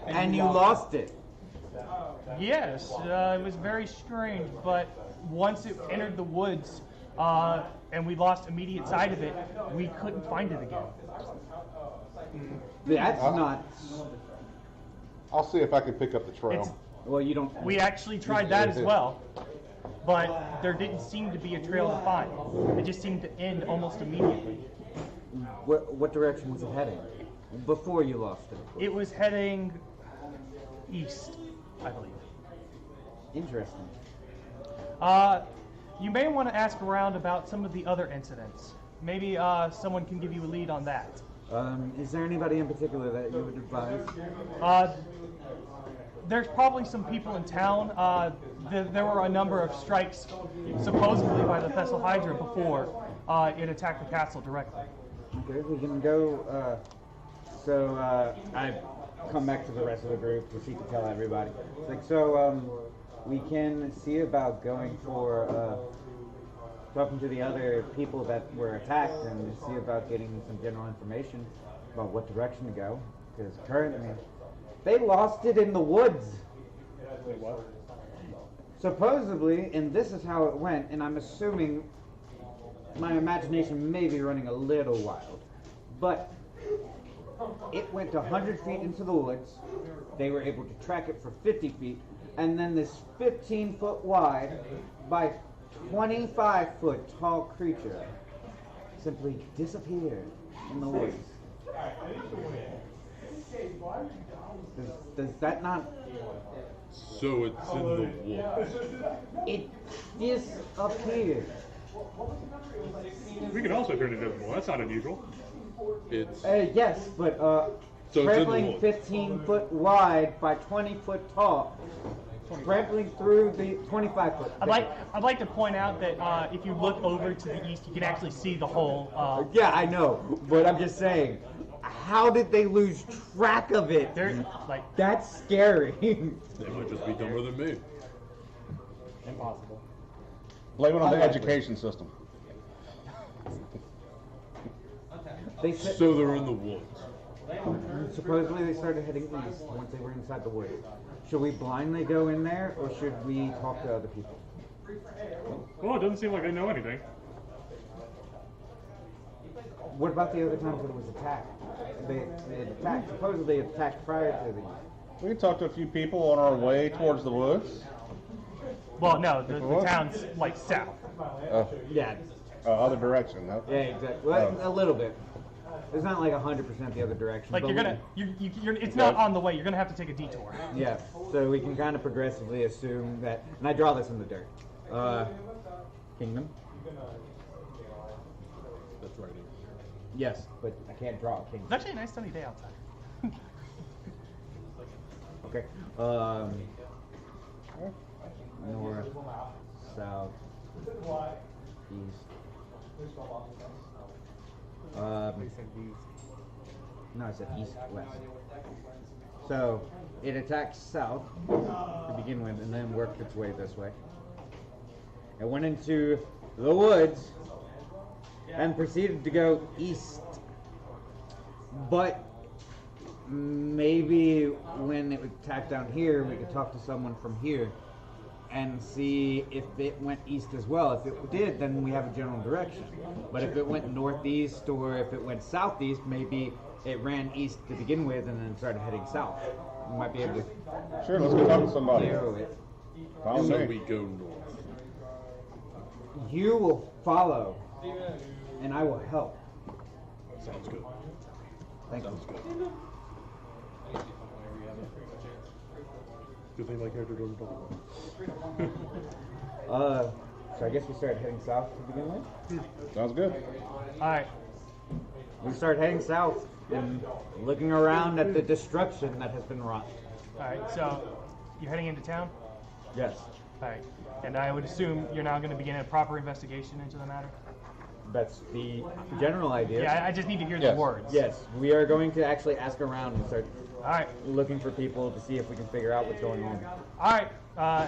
Speaker 1: And you lost it.
Speaker 3: Yes, it was very strange, but once it entered the woods and we lost immediate sight of it, we couldn't find it again.
Speaker 1: That's not.
Speaker 6: I'll see if I can pick up the trail.
Speaker 3: It's-
Speaker 1: Well, you don't.
Speaker 3: We actually tried that as well, but there didn't seem to be a trail to find. It just seemed to end almost immediately.
Speaker 1: What direction was it heading before you lost it?
Speaker 3: It was heading east, I believe.
Speaker 1: Interesting.
Speaker 3: You may want to ask around about some of the other incidents. Maybe someone can give you a lead on that.
Speaker 1: Is there anybody in particular that you would advise?
Speaker 3: There's probably some people in town. There were a number of strikes, supposedly by the Thessal Hydra, before it attacked the castle directly.
Speaker 1: Okay, we can go. I come back to the rest of the group, proceed to tell everybody. It's like, we can see about going for talking to the other people that were attacked and see about getting some general information about what direction to go. Because currently, they lost it in the woods.
Speaker 5: Wait, what?
Speaker 1: Supposedly, and this is how it went, and I'm assuming my imagination may be running a little wild, but it went 100 feet into the woods. They were able to track it for 50 feet, and then this 15-foot wide by 25-foot tall creature simply disappeared in the woods. Does that not...
Speaker 4: So it's in the woods.
Speaker 1: It disappeared.
Speaker 2: We can also turn invisible. That's not unusual.
Speaker 4: It's
Speaker 1: Yes, but
Speaker 4: So it's in the
Speaker 1: traveling
Speaker 4: woods.
Speaker 1: 15 foot wide by 20 foot tall. trampling through the 25 foot.
Speaker 3: I'd like to point out that if you look over to the east, you can actually see the whole.
Speaker 1: Yeah, I know, but I'm just saying, how did they lose track of it? That's scary.
Speaker 4: They might just be dumber than me.
Speaker 5: Impossible.
Speaker 6: Blame it on the
Speaker 1: Unlikely.
Speaker 6: education system.
Speaker 1: They said,
Speaker 4: So they're in the woods.
Speaker 1: supposedly they started heading east once they were inside the woods. Should we blindly go in there, or should we talk to other people?
Speaker 2: Well, it doesn't seem like they know anything.
Speaker 1: What about the other times that it was attacked? They had attacked. Supposedly they attacked prior to the.
Speaker 6: We can talk to a few people on our way towards the woods.
Speaker 3: Well, no, the town's like south.
Speaker 1: Yeah.
Speaker 6: Other direction, no?
Speaker 1: Yeah, exactly. Well, a little bit. It's not like 100% the other direction.
Speaker 3: Like
Speaker 1: but
Speaker 3: it's not on the way. You're gonna have to take a detour.
Speaker 1: Yeah, so we can kind of progressively assume that, and I draw this in the dirt. Kingdom?
Speaker 4: That's right.
Speaker 1: Yes, but I can't draw a kingdom.
Speaker 3: It's actually a nice sunny day outside.
Speaker 1: Okay. North, south, east. No, I said east, west. So it attacks south to begin with, and then worked its way this way. It went into the woods and proceeded to go east. But maybe when it would attack down here, we could talk to someone from here and see if it went east as well. If it did, then we have a general direction. But if it went northeast or if it went southeast, maybe it ran east to begin with and then started heading south. We might be able to
Speaker 6: Sure, let's go talk to somebody.
Speaker 1: narrow it.
Speaker 6: Follow
Speaker 4: So
Speaker 6: me.
Speaker 4: we go north.
Speaker 1: You will follow, and I will help.
Speaker 4: Sounds good.
Speaker 1: Thank you.
Speaker 4: Sounds good. Good thing my character doesn't talk about it.
Speaker 1: So I guess we start heading south to begin with.
Speaker 6: Sounds good.
Speaker 3: All right.
Speaker 1: We start heading south and looking around at the destruction that has been wrought.
Speaker 3: All right. So you're heading into town.
Speaker 1: Yes,
Speaker 3: All right. And I would assume you're now going to begin a proper investigation into the matter.
Speaker 1: that's the general idea.
Speaker 3: Yeah, I just need to hear
Speaker 6: Yes.
Speaker 3: the words.
Speaker 1: Yes, we are going to actually ask around and start
Speaker 3: All right.
Speaker 1: looking for people to see if we can figure out what's going on.
Speaker 3: All right.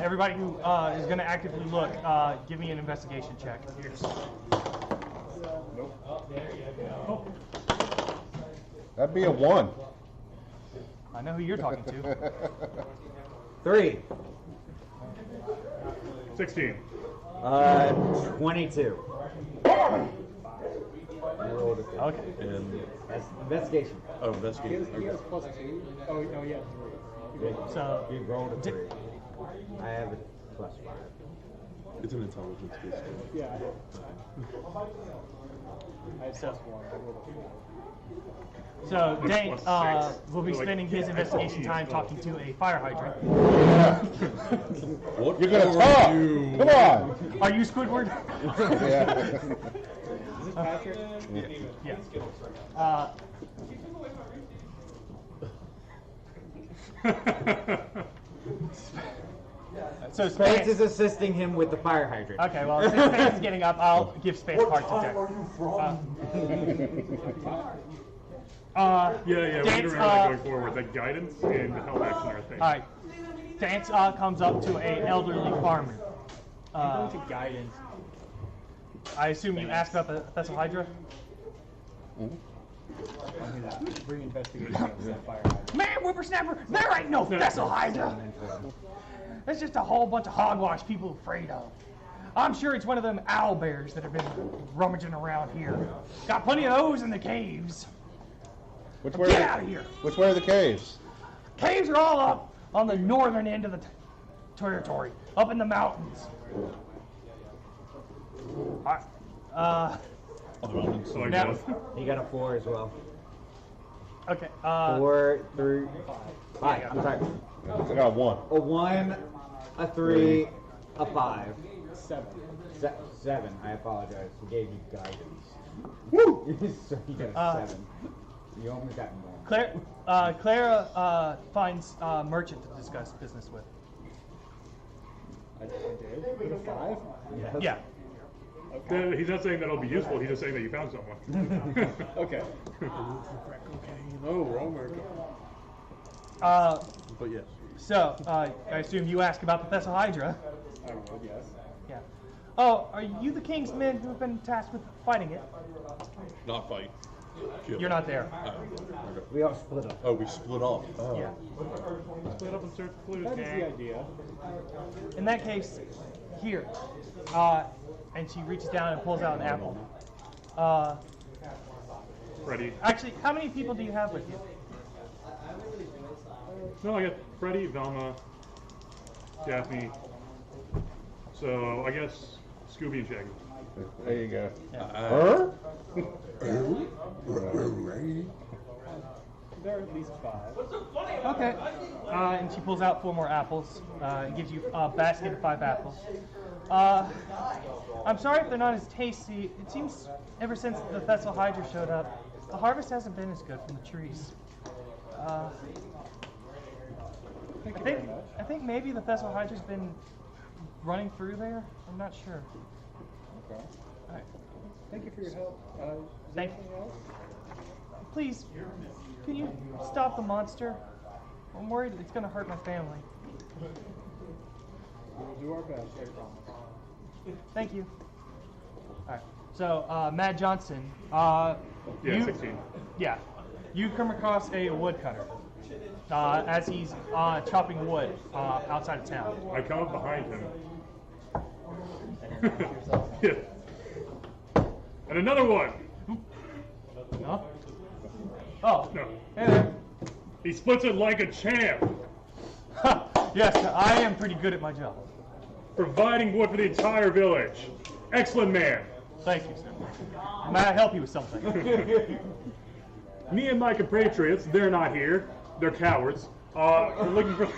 Speaker 3: Everybody who is going to actively look, give me an investigation check.
Speaker 6: That'd be a 1.
Speaker 3: I know who you're talking to.
Speaker 1: 3.
Speaker 2: 16.
Speaker 1: 22. I rolled a 3.
Speaker 3: Okay.
Speaker 4: And
Speaker 1: That's investigation.
Speaker 4: investigate.
Speaker 5: He has +2. Oh, no, yeah, 3.
Speaker 3: So
Speaker 1: You rolled a 3. I have a +5.
Speaker 4: It's an intelligence based game.
Speaker 5: Yeah, I had +1. I rolled a 4.
Speaker 3: So Dane
Speaker 2: plus 6.
Speaker 3: will be
Speaker 2: Like,
Speaker 3: spending his investigation time talking to a fire hydrant.
Speaker 4: What
Speaker 6: You're gonna
Speaker 4: are
Speaker 6: talk.
Speaker 4: you?
Speaker 6: Come on.
Speaker 3: Are you Squidward?
Speaker 6: Yeah.
Speaker 5: Is this Patrick?
Speaker 3: Yes. So
Speaker 1: Spades
Speaker 3: Spence
Speaker 1: is assisting him with the fire hydrant.
Speaker 3: Okay, well, since Spence is getting up, I'll give Spence part to check.
Speaker 2: Yeah, we
Speaker 3: Dance,
Speaker 2: don't remember that going forward. That guidance and the held action are things.
Speaker 3: All right. Dance comes up to an elderly farmer.
Speaker 5: I'm going to guidance.
Speaker 3: I assume you asked about the Thessal Hydra?
Speaker 5: I'm going to bring investigation of that fire hydrant.
Speaker 3: Man, whippersnapper, there ain't no Thessal Hydra! That's just a whole bunch of hogwash people afraid of. I'm sure it's one of them owl bears that have been rummaging around here. Got plenty of those in the caves.
Speaker 6: Which way?
Speaker 3: Get out of here!
Speaker 6: Which way are the caves?
Speaker 3: Caves are all up on the northern end of the territory, up in the mountains.
Speaker 2: So like
Speaker 3: Now-
Speaker 2: this.
Speaker 1: He got a 4 as well.
Speaker 3: Okay.
Speaker 1: 4 through 5. I'm sorry.
Speaker 6: I got a 1.
Speaker 1: A 1, a 3, a 5.
Speaker 5: 7.
Speaker 1: 7. I apologize. He gave you guidance. Woo! So you got a 7. You almost got more.
Speaker 3: Clara finds a merchant to discuss business with.
Speaker 5: I did. With a 5?
Speaker 3: Yeah.
Speaker 2: He's not saying that it'll be useful. He's just saying that you found someone.
Speaker 5: Okay.
Speaker 4: Oh, wrong marker. But yes.
Speaker 3: So, I assume you ask about the Thessalhydra.
Speaker 5: I would, yes.
Speaker 3: Yeah. Oh, are you the king's men who have been tasked with fighting it?
Speaker 4: Not fight. Kill.
Speaker 3: You're not there.
Speaker 1: We all split up.
Speaker 4: Oh, we split off. Oh.
Speaker 3: Yeah.
Speaker 2: Split up and search for clues,
Speaker 5: That is the
Speaker 2: gang.
Speaker 5: idea.
Speaker 3: In that case, here. And she reaches down and pulls out an apple.
Speaker 2: Freddie.
Speaker 3: Actually, how many people do you have with you?
Speaker 2: No, I got Freddie, Velma, Daphne. So I guess Scooby and Shaggy.
Speaker 6: There you go.
Speaker 5: There are at least 5.
Speaker 3: Okay. And she pulls out 4 more apples. And gives you a basket of 5 apples. I'm sorry if they're not as tasty. It seems ever since the Thessalhydra showed up, the harvest hasn't been as good from the trees. I think maybe the Thessalhydra's been running through there. I'm not sure.
Speaker 5: Okay.
Speaker 3: All right.
Speaker 5: Thank you for your help. Is there
Speaker 3: Thank-
Speaker 5: anything else?
Speaker 3: Please, can you stop the monster? I'm worried it's going to hurt my family.
Speaker 5: We will do our best, I promise.
Speaker 3: Thank you. All right. So, Matt Johnson.
Speaker 2: Yeah,
Speaker 3: you,
Speaker 2: 16.
Speaker 3: Yeah. You come across a woodcutter as he's chopping wood outside of town.
Speaker 2: I come up behind him. Yeah. And another one.
Speaker 3: No? Oh.
Speaker 2: No.
Speaker 3: Hey there.
Speaker 2: He splits it like a champ,
Speaker 3: Yes, I am pretty good at my job.
Speaker 2: providing wood for the entire village. Excellent man.
Speaker 3: Thank you, sir. May I help you with something?
Speaker 2: Me and my compatriots, they're not here. They're cowards. We're looking for,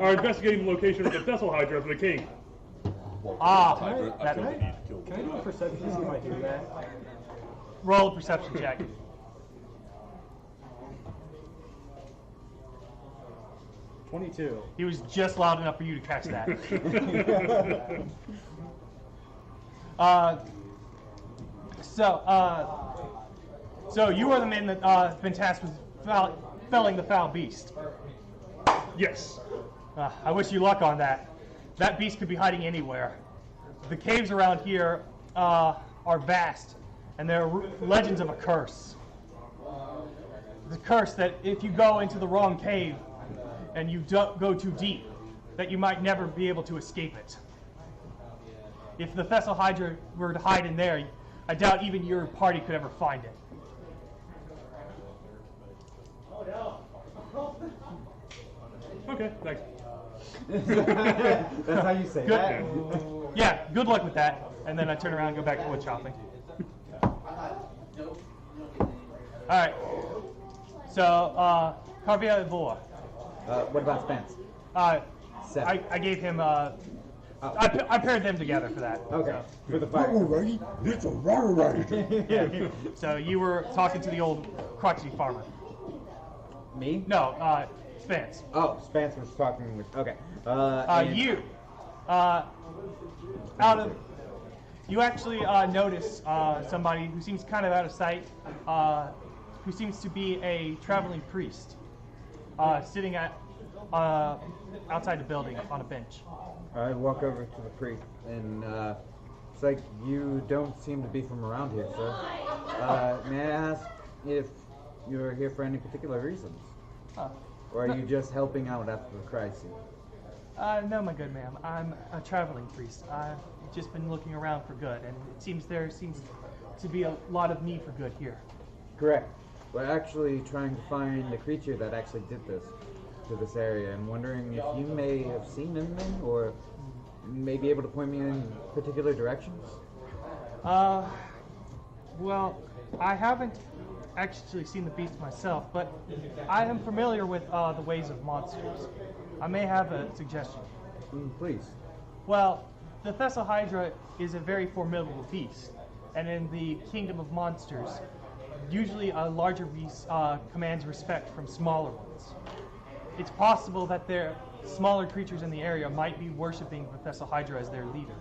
Speaker 2: are investigating the location of the Thessalhydra for the king.
Speaker 3: That,
Speaker 5: Can I do a perception to see if I hear that?
Speaker 3: roll a perception check.
Speaker 5: 22.
Speaker 3: He was just loud enough for you to catch that. So you are the man that has been tasked with felling the foul beast.
Speaker 2: Yes.
Speaker 3: I wish you luck on that. That beast could be hiding anywhere. The caves around here are vast, and there are legends of a curse. The curse that if you go into the wrong cave and you don't go too deep, that you might never be able to escape it. If the Thessalhydra were to hide in there, I doubt even your party could ever find it.
Speaker 2: Okay, thanks.
Speaker 1: That's how you say
Speaker 3: Good.
Speaker 1: that.
Speaker 3: Yeah, good luck with that. And then I turn around and go back to wood chopping. Alright. So, Carvia Voa.
Speaker 1: What about Spence? 7.
Speaker 3: I gave him, I paired them together for that.
Speaker 1: Okay. For the fire.
Speaker 7: Alrighty, it's a righty.
Speaker 3: So you were talking to the old crotchety farmer.
Speaker 1: Me?
Speaker 3: No, Spence.
Speaker 1: Oh, Spence was talking with. Okay. And-
Speaker 3: You actually notice somebody who seems kind of out of sight, who seems to be a traveling priest, sitting at outside the building on a bench.
Speaker 1: I walk over to the priest, and it's like you don't seem to be from around here, sir. May I ask if you're here for any particular reasons, or are you just helping out after the crisis?
Speaker 3: No, my good ma'am. I'm a traveling priest. I've just been looking around for good, and it seems there seems to be a lot of need for good here.
Speaker 1: Correct. We're actually trying to find the creature that actually did this to this area, and wondering if you may have seen anything, or may be able to point me in particular directions.
Speaker 3: Well, I haven't actually seen the beast myself, but I am familiar with the ways of monsters. I may have a suggestion.
Speaker 1: Please.
Speaker 3: Well, the Thessalhydra is a very formidable beast, and in the kingdom of monsters, usually a larger beast commands respect from smaller ones. It's possible that there smaller creatures in the area might be worshiping the Thessal Hydra as their leader.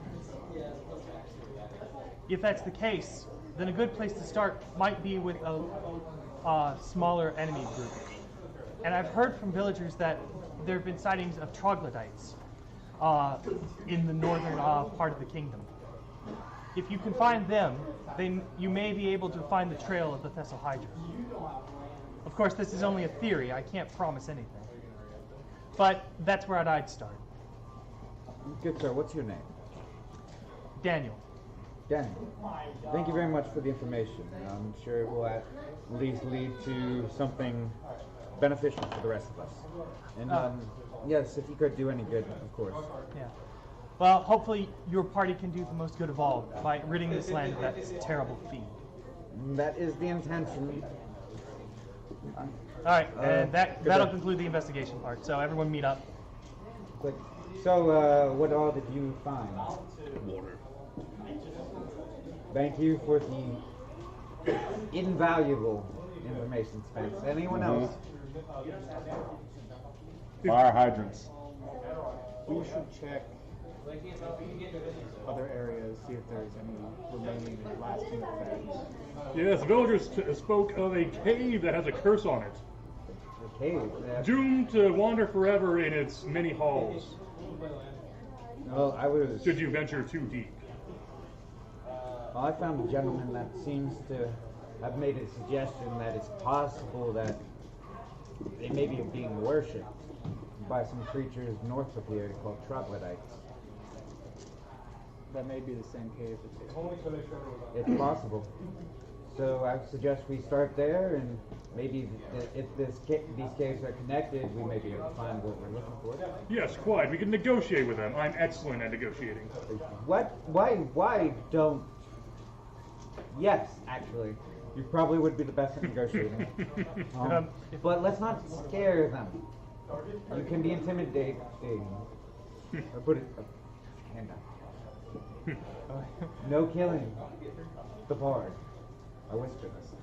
Speaker 3: If that's the case, then a good place to start might be with a smaller enemy group. And I've heard from villagers that there have been sightings of troglodytes in the northern part of the kingdom. If you can find them, then you may be able to find the trail of the Thessal Hydra. Of course, this is only a theory. I can't promise anything. But that's where I'd start.
Speaker 1: Good sir, what's your name?
Speaker 3: Daniel.
Speaker 1: Daniel. Thank you very much for the information. I'm sure it will at least lead to something beneficial for the rest of us. And yes, if you could do any good, of course.
Speaker 3: Yeah. Well, hopefully your party can do the most good of all by ridding this land of that terrible fiend.
Speaker 1: That is the intention.
Speaker 3: All right, and that'll
Speaker 1: goodbye.
Speaker 3: conclude the investigation part. So everyone meet up.
Speaker 1: Quick. So, what all did you find?
Speaker 4: Water.
Speaker 1: Thank you for the invaluable information, Spence. Anyone else?
Speaker 6: Fire hydrants.
Speaker 5: We should check other areas, see if there's any remaining lasting effects.
Speaker 2: Yes, villagers spoke of a cave that has a curse on it,
Speaker 1: Okay.
Speaker 2: doomed to wander forever in its many halls.
Speaker 1: Well,
Speaker 2: Should you venture too deep?
Speaker 1: Well, I found a gentleman that seems to have made a suggestion that it's possible that they may be being worshipped by some creatures north of here called troglodytes.
Speaker 5: That may be the same cave that
Speaker 1: It's possible. So I suggest we start there, and maybe if these caves are connected, we may be able to find what we're looking for.
Speaker 2: Yes, quite. We can negotiate with them. I'm excellent at negotiating.
Speaker 1: What? Why don't? Yes, actually, you probably would be the best at negotiating. But let's not scare them. You can be intimidating. Or put it. Hand down. No killing. The bard. I whisper this.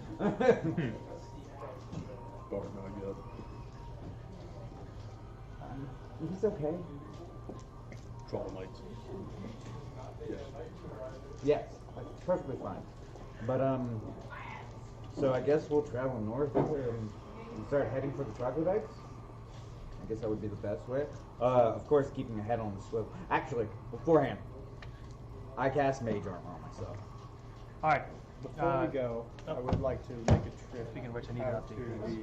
Speaker 4: Bard, I guess.
Speaker 1: He's okay.
Speaker 4: Troglodytes.
Speaker 1: Yes, that's perfectly fine. But so I guess we'll travel north and start heading for the troglodytes. I guess that would be the best way. Of course, keeping a head on the swivel. Actually, beforehand, I cast mage armor on myself.
Speaker 3: All right.
Speaker 5: Before we go, I would like to make a trip
Speaker 3: Speaking of which, I need to
Speaker 5: out to
Speaker 3: update
Speaker 5: the
Speaker 3: this.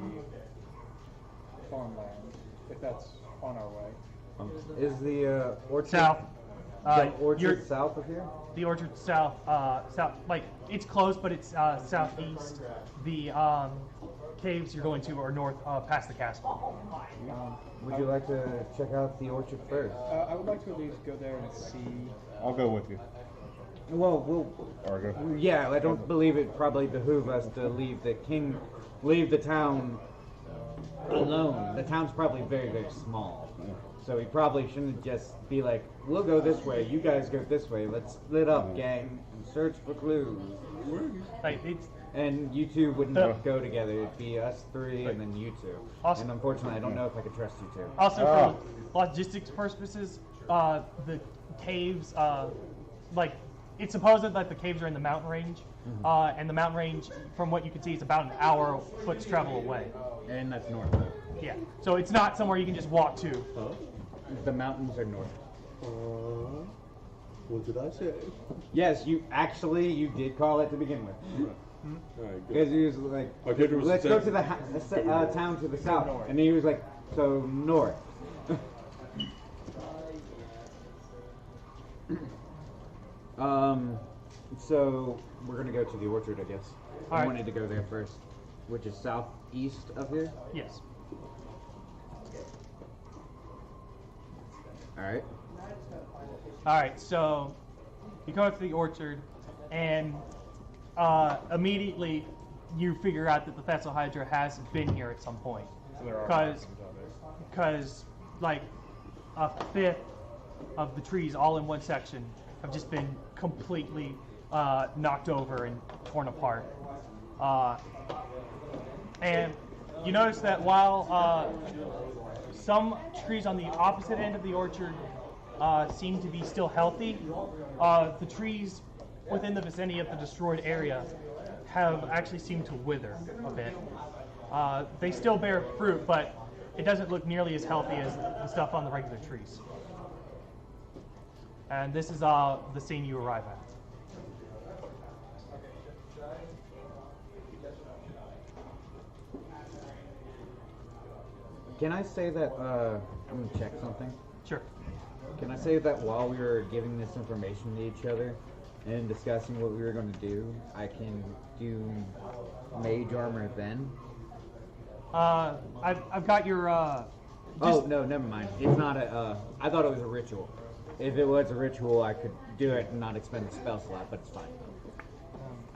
Speaker 5: farmland, if that's on our way.
Speaker 1: Is the orchard
Speaker 3: South.
Speaker 1: the
Speaker 3: You're-
Speaker 1: orchard south of here?
Speaker 3: The orchard south, like it's close, but it's southeast. The caves you're going to are north, past the castle.
Speaker 1: Would you like to check out the orchard first?
Speaker 5: I would like to at least go there and see.
Speaker 6: I'll go with you.
Speaker 1: Well,
Speaker 6: Or go.
Speaker 1: yeah, I don't believe it probably behoove us to leave the town alone. The town's probably very, very small. So we probably shouldn't just be like, we'll go this way, you guys go this way, let's split up, gang, and search for clues.
Speaker 3: Like it's
Speaker 1: And you two wouldn't go together, it'd be us three and then you two.
Speaker 3: Awesome.
Speaker 1: And unfortunately, I don't know if I could trust you two.
Speaker 3: also for logistics purposes. The caves, like it's supposed that the caves are in the mountain range, and the mountain range, from what you can see, is about an hour foot's travel away.
Speaker 1: And that's north.
Speaker 3: Yeah, so it's not somewhere you can just walk to.
Speaker 1: The mountains are north.
Speaker 4: What did I say?
Speaker 1: Yes, you did call it to begin with.
Speaker 4: Alright,
Speaker 1: Because
Speaker 4: good.
Speaker 1: he was like,
Speaker 4: My character was
Speaker 1: let's
Speaker 4: the
Speaker 1: go
Speaker 4: same.
Speaker 1: to the town to the south. And he was like, so north. So we're going to go to the orchard, I guess. I
Speaker 3: Alright.
Speaker 1: wanted to go there first, which is southeast of here.
Speaker 3: Yes.
Speaker 1: Alright.
Speaker 3: All right, so you go to the orchard, and immediately you figure out that the Thessal Hydra has been here at some point.
Speaker 5: So there are
Speaker 3: Because like a fifth of the trees all in one section have just been completely knocked over and torn apart. And you notice that while some trees on the opposite end of the orchard seem to be still healthy. The trees within the vicinity of the destroyed area have actually seemed to wither a bit. They still bear fruit, but it doesn't look nearly as healthy as the stuff on the regular trees. And this is the scene you arrive at.
Speaker 1: Can I say that, I'm gonna check something.
Speaker 3: Sure.
Speaker 1: Can I say that while we were giving this information to each other and discussing what we were going to do, I can do mage armor then?
Speaker 3: I've got your.
Speaker 1: Oh, no, never mind. It's not a, I thought it was a ritual. If it was a ritual, I could do it and not expend the spell slot, but it's fine.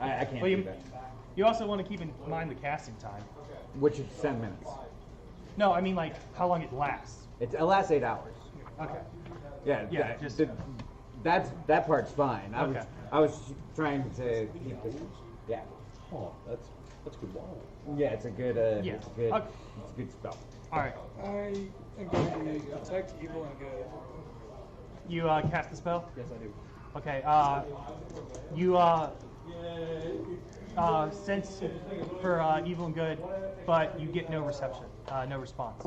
Speaker 1: I can't do that.
Speaker 3: You also want to keep in mind the casting time.
Speaker 1: Which is 10 minutes.
Speaker 3: No, I mean like how long it lasts.
Speaker 1: It lasts 8 hours.
Speaker 3: Okay.
Speaker 1: Yeah,
Speaker 3: Yeah,
Speaker 1: that part's fine.
Speaker 3: Okay.
Speaker 1: I was trying to keep this. Yeah.
Speaker 4: Oh, that's good. Wow.
Speaker 1: Yeah, it's a good.
Speaker 3: Yeah.
Speaker 1: It's a good.
Speaker 3: Okay.
Speaker 1: It's a good spell.
Speaker 3: All right.
Speaker 8: I am going to detect evil and good.
Speaker 3: You cast the spell.
Speaker 5: Yes, I do.
Speaker 3: Okay. You sense for evil and good, but you get no reception, no response.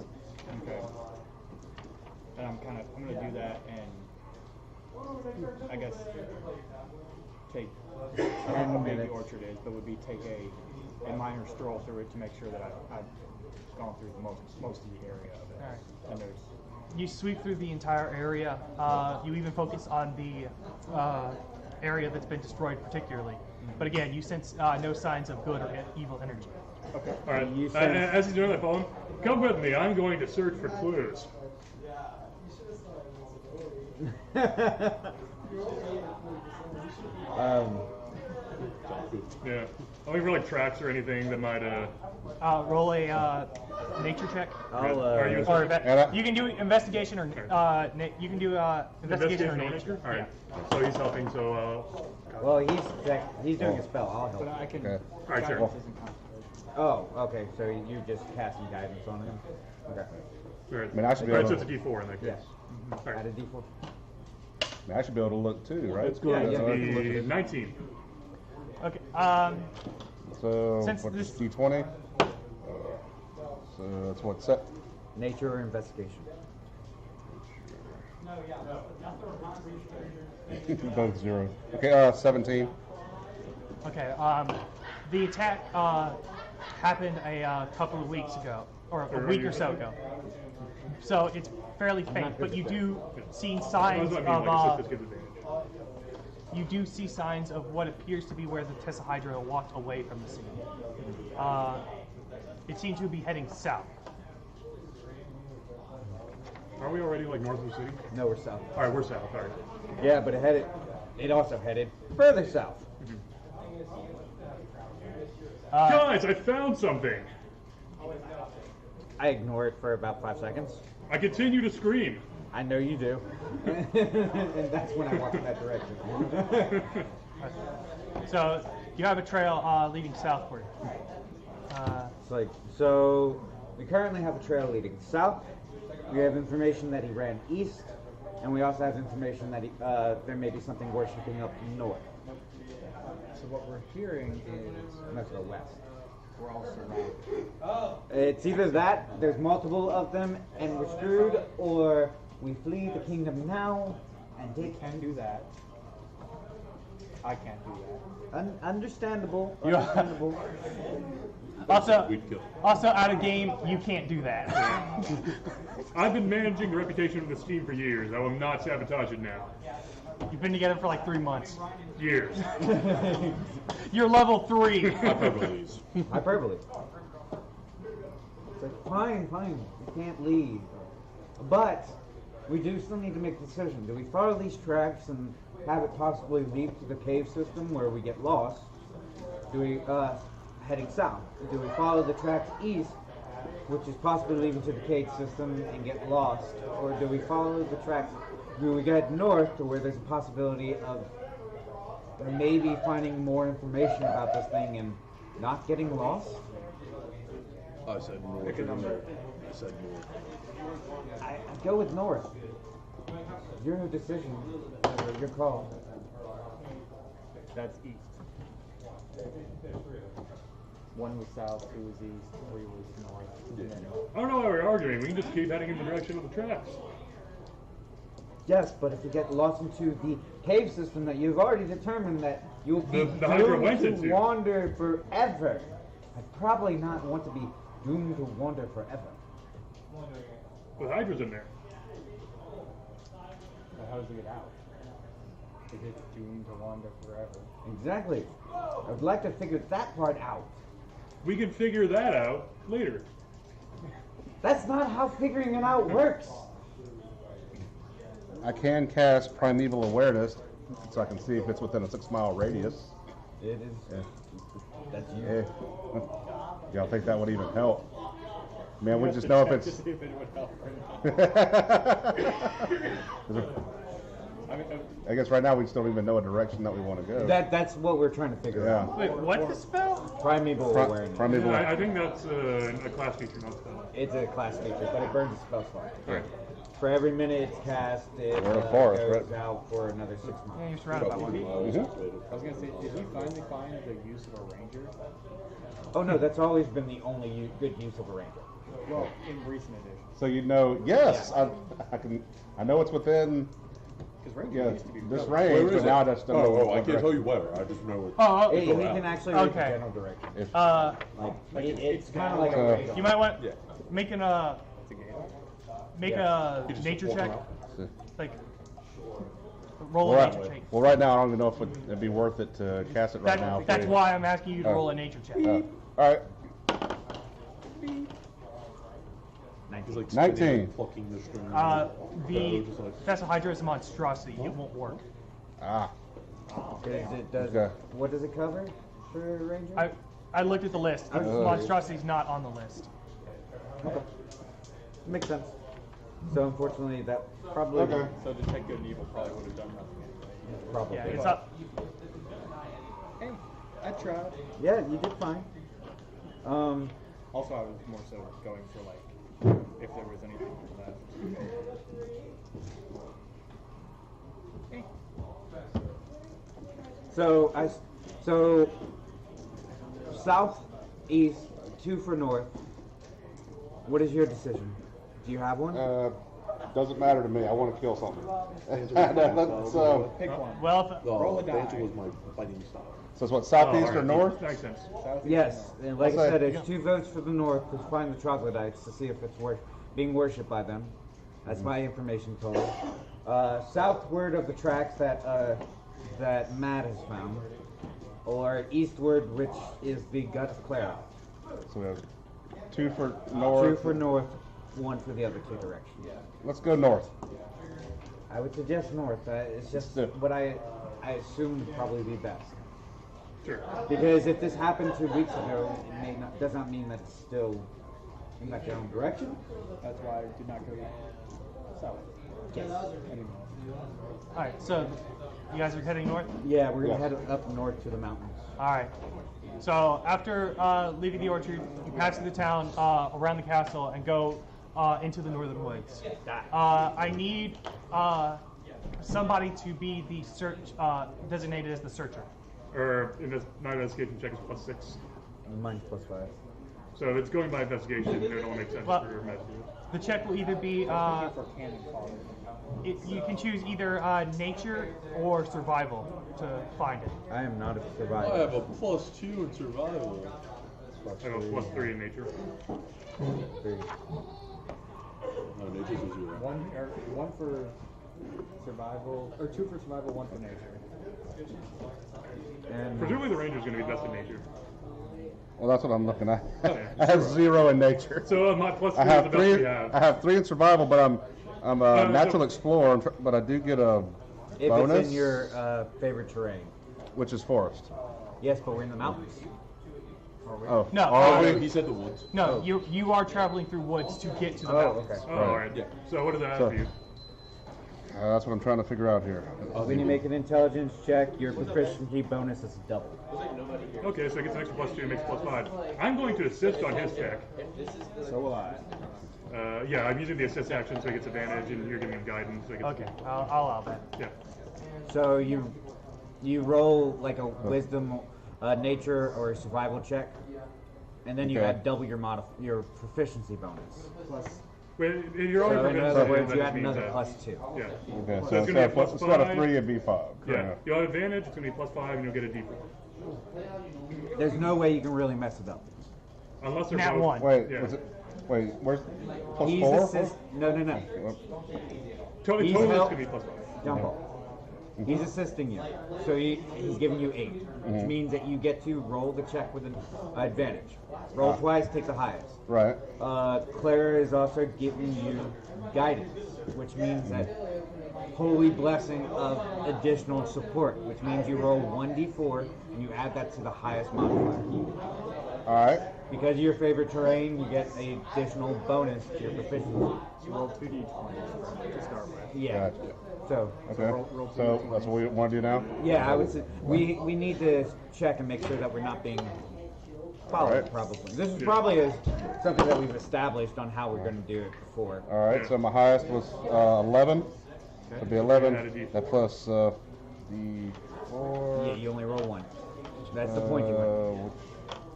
Speaker 5: Okay. And I'm gonna do that and I guess take, I don't know how big the
Speaker 1: minutes.
Speaker 5: orchard is, but would be take a minor stroll through it to make sure that I've gone through most of the area of it.
Speaker 3: All right.
Speaker 5: And there's,
Speaker 3: You sweep through the entire area. You even focus on the area that's been destroyed particularly. But again, you sense no signs of good or evil energy.
Speaker 5: okay.
Speaker 2: All right.
Speaker 1: You sense-
Speaker 2: As he's doing that, phone, come with me. I'm going to search for clues. Yeah. Only for like tracks or anything that might.
Speaker 3: Roll a nature check.
Speaker 1: I'll,
Speaker 2: Are you
Speaker 3: Or
Speaker 6: Yeah.
Speaker 3: you can do investigation or you can do investigation or nature.
Speaker 2: All right. So he's helping. So.
Speaker 1: well, he's doing a spell. I'll help.
Speaker 5: But I can,
Speaker 6: Okay.
Speaker 2: All right, sure.
Speaker 5: guidance isn't concentration.
Speaker 1: Oh, okay. So you just casting guidance on him. Okay.
Speaker 2: I
Speaker 6: mean, I should be
Speaker 2: Right,
Speaker 6: able
Speaker 2: so
Speaker 6: to-
Speaker 2: it's a D4 in that case.
Speaker 1: Yes.
Speaker 2: All right.
Speaker 1: Add a D4.
Speaker 6: I should be able to look too, right?
Speaker 4: Let's go ahead.
Speaker 1: Yeah,
Speaker 6: So I can look
Speaker 2: The
Speaker 6: at it.
Speaker 2: 19.
Speaker 3: Okay.
Speaker 6: So
Speaker 3: Since
Speaker 6: what's
Speaker 3: this-
Speaker 6: D20? So that's what set.
Speaker 1: Nature or investigation.
Speaker 6: Both zero. Okay, 17.
Speaker 3: Okay. The attack happened a couple of weeks ago, or a week or so ago. So it's fairly faint, but you do see signs
Speaker 2: That's what I mean, like,
Speaker 3: of
Speaker 2: this gives advantage.
Speaker 3: you do see signs of what appears to be where the Tessahydra walked away from the scene. It seems to be heading south.
Speaker 2: Are we already like north of the city?
Speaker 1: No, we're south.
Speaker 2: All right, we're south. All right.
Speaker 1: Yeah, but it also headed further south.
Speaker 2: Guys, I found something.
Speaker 1: I ignore it for about 5 seconds.
Speaker 2: I continue to scream.
Speaker 1: I know you do. And that's when I walk in that direction.
Speaker 3: So you have a trail leading southward.
Speaker 1: It's like, so we currently have a trail leading south. We have information that he ran east, and we also have information that there may be something worshiping up north.
Speaker 5: So what we're hearing is
Speaker 1: Let's go west.
Speaker 5: we're all surrounded.
Speaker 1: It's either that, there's multiple of them, and we're screwed, or we flee the kingdom now and
Speaker 5: We
Speaker 1: take.
Speaker 5: can do that. I can't do that.
Speaker 1: Understandable.
Speaker 3: You-
Speaker 1: Understandable.
Speaker 3: Also,
Speaker 4: We'd kill.
Speaker 3: also out of game, you can't do that.
Speaker 2: I've been managing the reputation of this team for years. I will not sabotage it now.
Speaker 3: You've been together for like 3 months.
Speaker 2: Years.
Speaker 3: You're level 3.
Speaker 4: Hyperboles.
Speaker 1: Hyperbole. It's like, fine, you can't leave. But we do still need to make a decision. Do we follow these tracks and have it possibly lead to the cave system where we get lost? Do we, heading south, do we follow the tracks east, which is possibly leading to the cave system and get lost? Or do we follow the tracks, do we get north to where there's a possibility of maybe finding more information about this thing and not getting lost?
Speaker 4: I said north.
Speaker 5: Pick a number.
Speaker 4: I said north.
Speaker 1: I go with north. Your decision. Your call.
Speaker 5: That's east. One was south, two was east, three was north. And then
Speaker 2: I don't know why we're arguing. We can just keep heading in the direction of the tracks.
Speaker 1: Yes, but if you get lost into the cave system that you've already determined that you'll be
Speaker 2: The Hydra went
Speaker 1: doomed to
Speaker 2: into.
Speaker 1: wander forever, I'd probably not want to be doomed to wander forever.
Speaker 2: The Hydra's in there.
Speaker 5: but how does it get out? Is it doomed to wander forever?
Speaker 1: Exactly. I would like to figure that part out.
Speaker 2: We can figure that out later.
Speaker 1: That's not how figuring it out works.
Speaker 6: I can cast Primeval Awareness, so I can see if it's within a 6-mile radius.
Speaker 1: It is. That's you.
Speaker 6: Eh. Y'all think that would even help? Man, we just know if it's.
Speaker 5: To see if it would help or not. I mean,
Speaker 6: I guess right now we just don't even know a direction that we want to go.
Speaker 1: That's what we're trying to figure
Speaker 6: Yeah.
Speaker 1: out.
Speaker 3: Wait, what's the spell?
Speaker 1: Primeval awareness.
Speaker 6: Primeval.
Speaker 2: I think that's a class feature, not spell.
Speaker 1: It's a class feature, but it burns a spell slot.
Speaker 6: Right.
Speaker 1: For every minute it's cast, it
Speaker 6: We're in a forest,
Speaker 1: goes
Speaker 6: right?
Speaker 1: out for another 6
Speaker 3: Yeah,
Speaker 1: months.
Speaker 3: you're surrounded by one.
Speaker 5: I was gonna say, did you finally find the use of a ranger?
Speaker 1: Oh no, that's always been the only good use of a ranger.
Speaker 5: Well, in recent editions,
Speaker 6: So you know, yes, I know it's within
Speaker 5: because ranger used to be
Speaker 6: this
Speaker 5: really-
Speaker 6: range,
Speaker 4: Where
Speaker 6: but
Speaker 4: is
Speaker 6: now I
Speaker 4: it?
Speaker 6: just don't know.
Speaker 4: Oh, I
Speaker 6: what
Speaker 4: can't tell
Speaker 6: direction.
Speaker 4: you where. I just know it.
Speaker 3: Oh,
Speaker 1: He
Speaker 3: okay.
Speaker 1: can actually read the
Speaker 3: Okay.
Speaker 1: general direction.
Speaker 6: If-
Speaker 1: Like, it's kind of like a radar.
Speaker 3: You might want
Speaker 4: Yeah.
Speaker 3: make a
Speaker 5: It's a game.
Speaker 3: make
Speaker 1: Yeah.
Speaker 3: a
Speaker 4: You just
Speaker 3: nature
Speaker 4: walk
Speaker 3: check,
Speaker 4: around.
Speaker 3: like roll
Speaker 6: Well,
Speaker 3: a
Speaker 6: right,
Speaker 3: nature check.
Speaker 6: well, right now I don't even know if it'd be worth it to cast it right now. for
Speaker 3: That's
Speaker 6: you.
Speaker 3: why I'm asking you to
Speaker 6: Oh.
Speaker 3: roll a nature check.
Speaker 6: All right,
Speaker 4: He's like
Speaker 6: 19.
Speaker 4: spinning and plucking the string.
Speaker 3: The
Speaker 4: Just like-
Speaker 3: Fessa Hydra is a monstrosity. It won't work.
Speaker 6: ah,
Speaker 1: Does
Speaker 6: Okay.
Speaker 1: what does it cover for a ranger?
Speaker 3: I looked at the list. The
Speaker 1: Oh.
Speaker 3: monstrosity's not on the list.
Speaker 1: Okay. Makes sense. So unfortunately, that probably
Speaker 6: Okay.
Speaker 5: So Detect Good and Evil probably would have done nothing anyway.
Speaker 1: probably.
Speaker 3: Yeah, it's up.
Speaker 5: Hey, I tried.
Speaker 1: Yeah, you did fine.
Speaker 5: Also, I was more so going for like if there was anything left. Hey.
Speaker 1: So south, east, 2 for north. What is your decision? Do you have one?
Speaker 6: doesn't matter to me. I want to kill something. So
Speaker 5: Pick one.
Speaker 3: Well, if,
Speaker 5: Roll a
Speaker 4: The
Speaker 5: die.
Speaker 4: answer was my fighting style.
Speaker 6: it's what, southeast
Speaker 2: Oh,
Speaker 6: or north?
Speaker 2: Makes sense.
Speaker 5: Southeast
Speaker 1: Yes,
Speaker 5: or
Speaker 1: and like I
Speaker 6: I'll
Speaker 1: said,
Speaker 6: say-
Speaker 1: it's 2 votes for the north to find the troglodytes to see if it's being worshipped by them. That's my information code. Southward of the tracks that Matt has found, or eastward, which is the gut of Clara.
Speaker 6: So we have 2 for north.
Speaker 1: 2 for north, 1 for the other 2 directions.
Speaker 6: Let's go north.
Speaker 1: I would suggest north. It's just
Speaker 6: Let's do it.
Speaker 1: what I assume would probably be best.
Speaker 2: Sure.
Speaker 1: Because if this happened 2 weeks ago, it does not mean that it's still in that general direction.
Speaker 5: That's why I did not go south anymore.
Speaker 3: all right. So you guys are heading north.
Speaker 1: Yeah, we're gonna
Speaker 6: Yes.
Speaker 1: head up north to the mountains.
Speaker 3: All right. So after leaving the orchard, you pass through the town, around the castle, and go into the northern woods. I need somebody to be the designated as the searcher.
Speaker 2: Or my investigation check is +6.
Speaker 1: Mine's +5.
Speaker 2: So if it's going by investigation, then it all makes sense
Speaker 3: Well-
Speaker 2: for your method.
Speaker 3: The check will either be
Speaker 5: For cannon fodder.
Speaker 3: you can choose either nature or survival to find it.
Speaker 1: I am not a
Speaker 4: I
Speaker 1: survivor.
Speaker 4: have a +2 in survival.
Speaker 2: I go +3 in nature.
Speaker 1: 3.
Speaker 4: No, nature's a 0.
Speaker 5: One for survival, or 2 for survival, 1 for nature.
Speaker 1: And
Speaker 2: Presumably the ranger's going to be best in nature.
Speaker 6: Well, that's what I'm looking at.
Speaker 2: Okay,
Speaker 6: I have 0 in nature.
Speaker 2: So my +3
Speaker 6: I
Speaker 2: is
Speaker 6: have
Speaker 2: the best we
Speaker 6: 3.
Speaker 2: have.
Speaker 6: I have 3 in survival, but I'm a
Speaker 2: no,
Speaker 6: natural
Speaker 2: no.
Speaker 6: explorer, but I do get a
Speaker 1: if
Speaker 6: bonus,
Speaker 1: it's in your favorite terrain.
Speaker 6: which is forest.
Speaker 1: Yes, but we're in the mountains.
Speaker 6: Oh,
Speaker 3: No,
Speaker 6: are
Speaker 3: uh,
Speaker 6: we?
Speaker 4: He said the woods.
Speaker 3: No, you are traveling through woods to get to the
Speaker 1: Oh,
Speaker 3: mountains.
Speaker 1: okay.
Speaker 2: Oh, alright.
Speaker 4: Yeah.
Speaker 2: So what does that
Speaker 6: So-
Speaker 2: have for you?
Speaker 6: That's what I'm trying to figure out here.
Speaker 1: When you make an intelligence check, your proficiency bonus is doubled.
Speaker 2: Okay, so it gets an extra +2, makes +5. I'm going to assist on his check.
Speaker 5: So will I.
Speaker 2: Yeah, I'm using the assist action, so he gets advantage, and you're giving him guidance. So he gets,
Speaker 3: Okay, I'll allow that.
Speaker 2: Yeah.
Speaker 1: So you roll like a wisdom, nature, or a survival check, and then you
Speaker 6: Okay.
Speaker 1: add double your proficiency bonus.
Speaker 2: Wait, you're already
Speaker 1: So in
Speaker 2: proficient,
Speaker 1: other words,
Speaker 2: that
Speaker 1: you
Speaker 2: just
Speaker 1: add
Speaker 2: means
Speaker 1: another
Speaker 2: that-
Speaker 1: +2.
Speaker 2: Yeah.
Speaker 6: Okay,
Speaker 2: So
Speaker 6: so
Speaker 2: it's gonna be a
Speaker 6: instead of
Speaker 2: +5.
Speaker 6: 3, it'd be 5.
Speaker 2: Yeah.
Speaker 6: Correct.
Speaker 2: You'll have advantage, it's going to be +5, and you'll get a D4.
Speaker 1: There's no way you can really mess it up.
Speaker 2: Unless they're
Speaker 3: Nat
Speaker 2: both.
Speaker 3: one.
Speaker 6: Wait,
Speaker 2: Yeah.
Speaker 6: was it? Wait, where's plus
Speaker 1: He's
Speaker 6: 4?
Speaker 1: No.
Speaker 2: Totally,
Speaker 1: He's
Speaker 2: it's
Speaker 1: help-
Speaker 2: going to be +5.
Speaker 1: Jump ball. He's assisting you, so he's giving you 8, which means that you get to roll the check with an advantage. Roll twice, take the highest.
Speaker 6: Right.
Speaker 1: Clara is also giving you guidance, which means that holy blessing of additional support, which means you roll 1d4 and you add that to the highest modifier.
Speaker 6: All right.
Speaker 1: Because of your favorite terrain, you get an additional bonus to your proficiency.
Speaker 5: You roll 2d20s to start with.
Speaker 1: Yeah.
Speaker 6: Gotcha.
Speaker 1: So,
Speaker 6: Okay.
Speaker 5: roll
Speaker 6: So that's what we want to do now.
Speaker 1: yeah, I would say we need to check and make sure that we're not being followed.
Speaker 6: Alright.
Speaker 1: Probably this is probably something that we've established on how we're going to do it before.
Speaker 6: All right. So my highest was 11. So it'd be 11.
Speaker 2: Add a D4.
Speaker 6: That plus the
Speaker 1: Yeah,
Speaker 6: 4.
Speaker 1: you only roll 1. That's the point you want.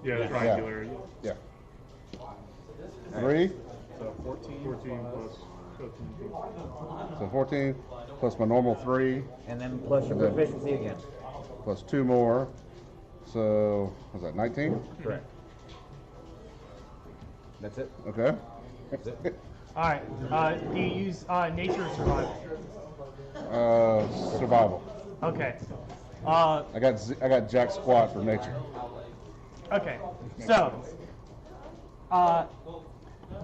Speaker 2: Yeah,
Speaker 1: Yeah.
Speaker 2: triangular.
Speaker 6: Yeah. 3.
Speaker 5: So 14.
Speaker 2: 14 plus 15.
Speaker 6: So 14 plus my normal 3
Speaker 1: And then plus your proficiency again.
Speaker 6: plus 2 more. So was that 19?
Speaker 1: Correct. That's it.
Speaker 6: Okay.
Speaker 1: That's it.
Speaker 3: All right. Do you use nature or survival?
Speaker 6: Survival.
Speaker 3: Okay.
Speaker 6: I got Jack Squat for nature.
Speaker 3: Okay. So,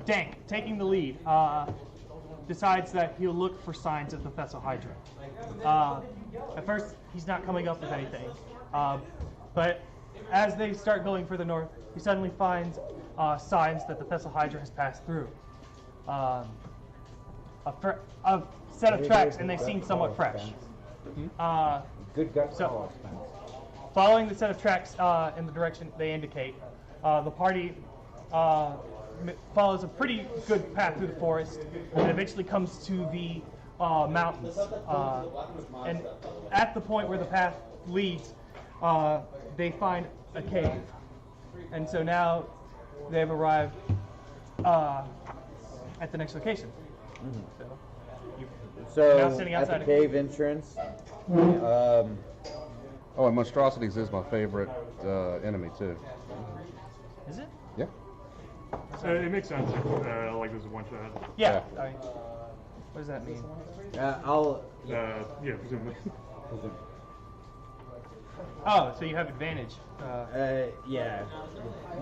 Speaker 3: Dank, taking the lead, decides that he'll look for signs of the Thessal Hydra. At first, he's not coming up with anything, but as they start going further north, he suddenly finds signs that the Thessal Hydra has passed through. A set of tracks, and they seem somewhat fresh.
Speaker 1: Good gut
Speaker 3: So-
Speaker 1: call, Spence.
Speaker 3: Following the set of tracks in the direction they indicate, the party follows a pretty good path through the forest and eventually comes to the mountains. And at the point where the path leads, they find a cave. And so now they've arrived at the next location. So, now
Speaker 1: So
Speaker 3: sitting
Speaker 1: at
Speaker 3: outside
Speaker 1: the
Speaker 3: of-
Speaker 1: cave entrance,
Speaker 6: Oh, and monstrosities is my favorite enemy too.
Speaker 3: is it?
Speaker 6: Yeah.
Speaker 2: It makes sense. Like this is one shot.
Speaker 3: Yeah. I mean, what does that mean?
Speaker 1: I'll.
Speaker 2: Yeah, presumably.
Speaker 3: Oh, so you have advantage.
Speaker 1: Yeah.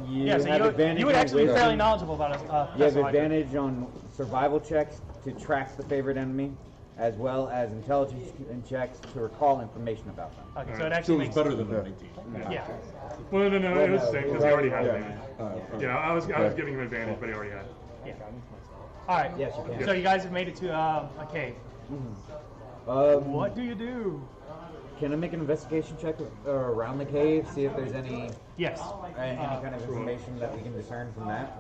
Speaker 1: You
Speaker 3: Yeah, so
Speaker 1: have advantage
Speaker 3: you would
Speaker 1: on
Speaker 3: actually be
Speaker 1: wisdom.
Speaker 3: fairly knowledgeable about us.
Speaker 1: You have
Speaker 3: Thessal Hydra.
Speaker 1: advantage on survival checks to track the favorite enemy, as well as intelligence checks to recall information about them.
Speaker 3: Okay, so it
Speaker 4: So
Speaker 3: actually
Speaker 4: it was
Speaker 3: makes
Speaker 4: better than a 19.
Speaker 3: Yeah.
Speaker 2: Well, no, it was the same because he already had advantage.
Speaker 4: Yeah.
Speaker 2: Yeah, I was giving him advantage, but he already had.
Speaker 3: Yeah. All right.
Speaker 1: Yes, you can.
Speaker 3: So you guys have made it to a cave. What do you do?
Speaker 1: Can I make an investigation check around the cave, see if there's any
Speaker 3: Yes.
Speaker 1: any kind of information that we can discern from that?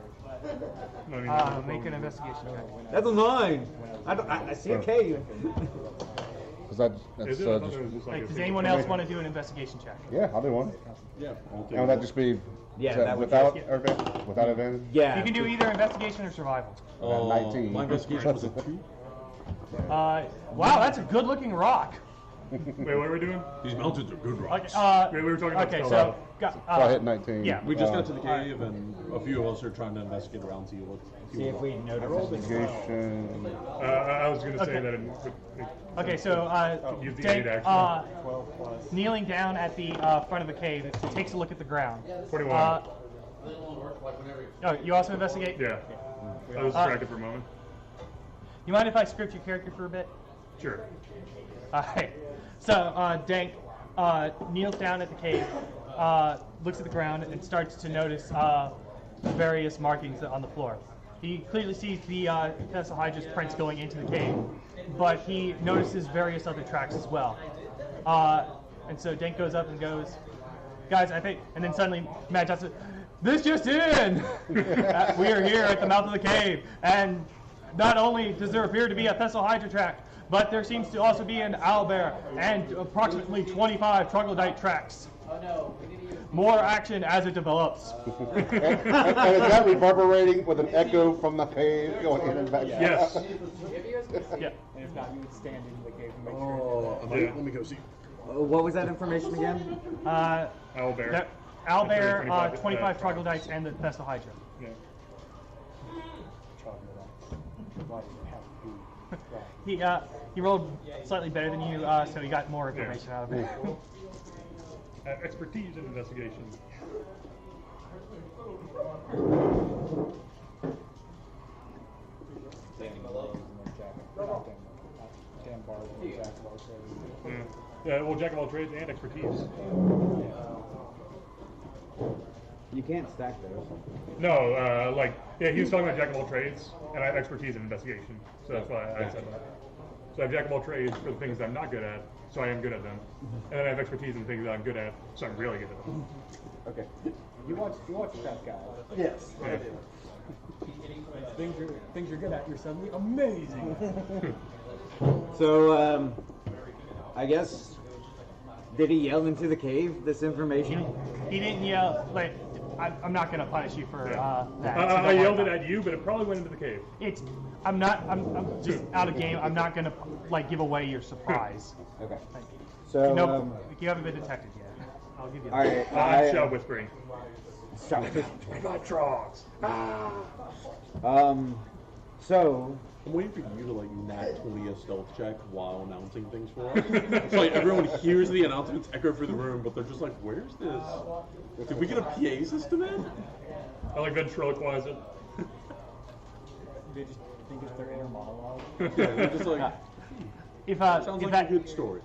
Speaker 2: No, I mean,
Speaker 3: Make an investigation check.
Speaker 1: That's a 9. I see a cave.
Speaker 6: Is that's
Speaker 2: is it? I thought
Speaker 6: just
Speaker 2: it was just like
Speaker 3: Like,
Speaker 2: a
Speaker 3: does
Speaker 2: single-
Speaker 3: anyone else want to do an investigation check?
Speaker 6: yeah, I'll do one.
Speaker 4: Yeah.
Speaker 6: And would that just be
Speaker 1: Yeah,
Speaker 6: is
Speaker 1: that would
Speaker 6: without
Speaker 3: just-
Speaker 6: advantage? Without advantage?
Speaker 1: Yeah.
Speaker 3: You can do either investigation or survival.
Speaker 6: I got 19.
Speaker 4: My investigation was a 2.
Speaker 3: Wow, that's a good-looking rock.
Speaker 2: Wait, what are we doing?
Speaker 4: These mountains are good rocks.
Speaker 2: Wait, we were talking about
Speaker 3: Okay,
Speaker 2: spell.
Speaker 3: so
Speaker 6: So I hit 19.
Speaker 3: yeah.
Speaker 4: We just got to the cave, and a few of us are trying to investigate around, see what.
Speaker 1: See if we notice.
Speaker 6: Investigation.
Speaker 2: I was going to say
Speaker 3: Okay.
Speaker 2: that.
Speaker 3: Okay, so
Speaker 2: Use the
Speaker 3: Dank,
Speaker 2: aid action.
Speaker 5: 12 plus.
Speaker 3: kneeling down at the front of the cave, takes a look at the ground.
Speaker 2: 41.
Speaker 3: Oh, you also investigate?
Speaker 2: Yeah. I was distracted for a moment.
Speaker 3: You mind if I script your character for a bit?
Speaker 2: Sure.
Speaker 3: Alright. So, Dank kneels down at the cave, looks at the ground, and starts to notice various markings on the floor. He clearly sees the Thessal Hydra's prints going into the cave, but he notices various other tracks as well. And so Dink goes up and goes, guys, I think, and then suddenly Matt Johnson, this just in! We are here at the mouth of the cave, and not only does there appear to be a Thessal Hydra track, but there seems to also be an owlbear and approximately 25 troglodyte tracks. More action as it develops.
Speaker 6: And is that reverberating with an echo from the cave going in and back?
Speaker 2: Yes.
Speaker 3: Yeah.
Speaker 5: And if not, you would stand into the cave and make
Speaker 4: Oh,
Speaker 5: sure.
Speaker 2: Yeah.
Speaker 4: let me go see.
Speaker 1: What was that information again?
Speaker 2: Owlbear.
Speaker 3: Owlbear,
Speaker 2: 25
Speaker 3: 25 troglodytes, and the Thessal Hydra.
Speaker 2: Yeah.
Speaker 5: Why does it have to be right?
Speaker 3: He rolled slightly better than you, so he got more information out of it.
Speaker 2: I have expertise in investigation.
Speaker 5: Dan Barr was a jack of all trades.
Speaker 2: Yeah, well, jack of all trades and expertise.
Speaker 1: You can't stack those.
Speaker 2: No, he was talking about jack of all trades, and I have expertise in investigation, so that's why I said that. So I have jack of all trades for the things that I'm not good at, so I am good at them, and then I have expertise in things that I'm good at, so I'm really good at them.
Speaker 1: Okay.
Speaker 5: You watch that guy.
Speaker 1: Yes.
Speaker 2: Yeah.
Speaker 5: Things you're good at, you're suddenly amazing.
Speaker 1: So, I guess, did he yell into the cave this information?
Speaker 3: He didn't yell, like, I'm not going to punish you for that. so
Speaker 2: I
Speaker 3: don't worry
Speaker 2: yelled it
Speaker 3: about
Speaker 2: at you, but it probably went into the cave.
Speaker 3: I'm just out of game. I'm not going to, give away your surprise.
Speaker 1: Okay.
Speaker 3: Thank you.
Speaker 1: So,
Speaker 3: No, you haven't been detected yet. I'll give you that.
Speaker 1: alright.
Speaker 2: I'm shell whispering.
Speaker 1: Shell.
Speaker 2: My frogs.
Speaker 1: So,
Speaker 4: I'm waiting for you to nat 20 a stealth check while announcing things for us. It's like everyone hears the announcements echo through the room, but they're just like, "Where's this? Did we get a PA system in?"
Speaker 2: I like ventriloquize it.
Speaker 5: They just think it's their inner monologue.
Speaker 4: Yeah, they're just like,
Speaker 3: Sounds
Speaker 4: sounds like a good story.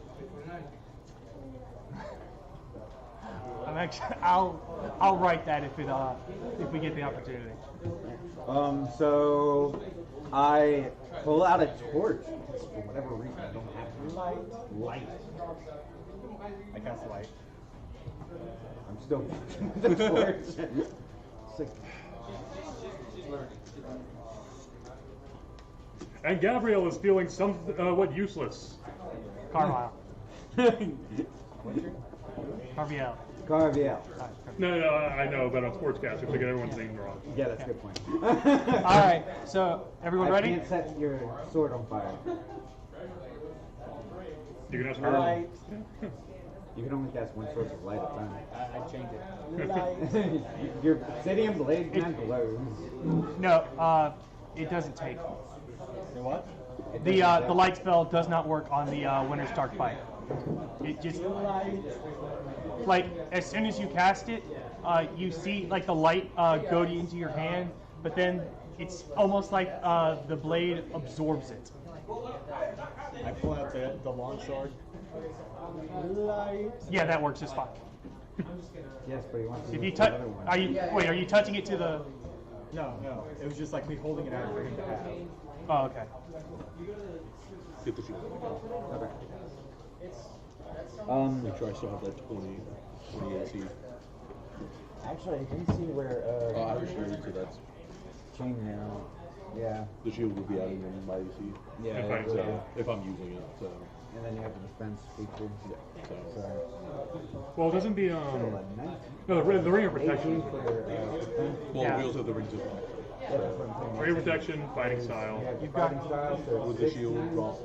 Speaker 3: I'll write that if we get the opportunity.
Speaker 1: so I pull out a torch. For whatever reason, I don't have light.
Speaker 5: I cast light.
Speaker 1: I'm still with the torch. It's like,
Speaker 2: And Gabrielle is feeling somewhat useless.
Speaker 3: Carlisle. Carviel.
Speaker 1: Carviel.
Speaker 2: No, I know, but on Sportscast, we get everyone's name wrong.
Speaker 1: Yeah, that's a good point.
Speaker 3: All right, so everyone
Speaker 1: I
Speaker 3: ready?
Speaker 1: can't set your sword on fire.
Speaker 2: You can ask her.
Speaker 1: You can only cast one source of light at a time.
Speaker 5: I changed it.
Speaker 1: Your obsidian blade kind of glows.
Speaker 3: No, it doesn't take.
Speaker 5: Say what?
Speaker 3: The light spell does not work on the Winter's Dark Fight. It just as soon as you cast it, you see the light go into your hand, but then it's almost like the blade absorbs it.
Speaker 5: I pull out the long sword. Light.
Speaker 3: Yeah, that works just fine.
Speaker 1: Yes, but he wants to
Speaker 3: If
Speaker 1: use
Speaker 3: you
Speaker 1: the
Speaker 3: touch,
Speaker 1: other one.
Speaker 3: are you touching it to the?
Speaker 5: No. It was just like me holding it out for him to have.
Speaker 3: Oh, okay.
Speaker 4: Get the shield.
Speaker 1: Okay.
Speaker 4: Make sure I still have that 20 AC.
Speaker 1: Actually, I didn't see where
Speaker 4: I have a shield, so that's
Speaker 1: chainmail. Yeah.
Speaker 4: the shield will be adding in my AC.
Speaker 1: Yeah.
Speaker 2: If
Speaker 1: it
Speaker 2: I-
Speaker 1: will.
Speaker 4: If I'm using it, so
Speaker 1: And then you have the defense feature.
Speaker 4: yeah.
Speaker 1: So.
Speaker 2: Well, doesn't the no, the ring of protection.
Speaker 1: 18 for defense.
Speaker 4: Well,
Speaker 3: Yeah.
Speaker 4: we also have the rings as well.
Speaker 1: Yeah, that's what I'm saying.
Speaker 2: Ring of protection, fighting style.
Speaker 1: You have the fighting style, so
Speaker 4: With the
Speaker 1: 60.
Speaker 4: shield drop.
Speaker 1: It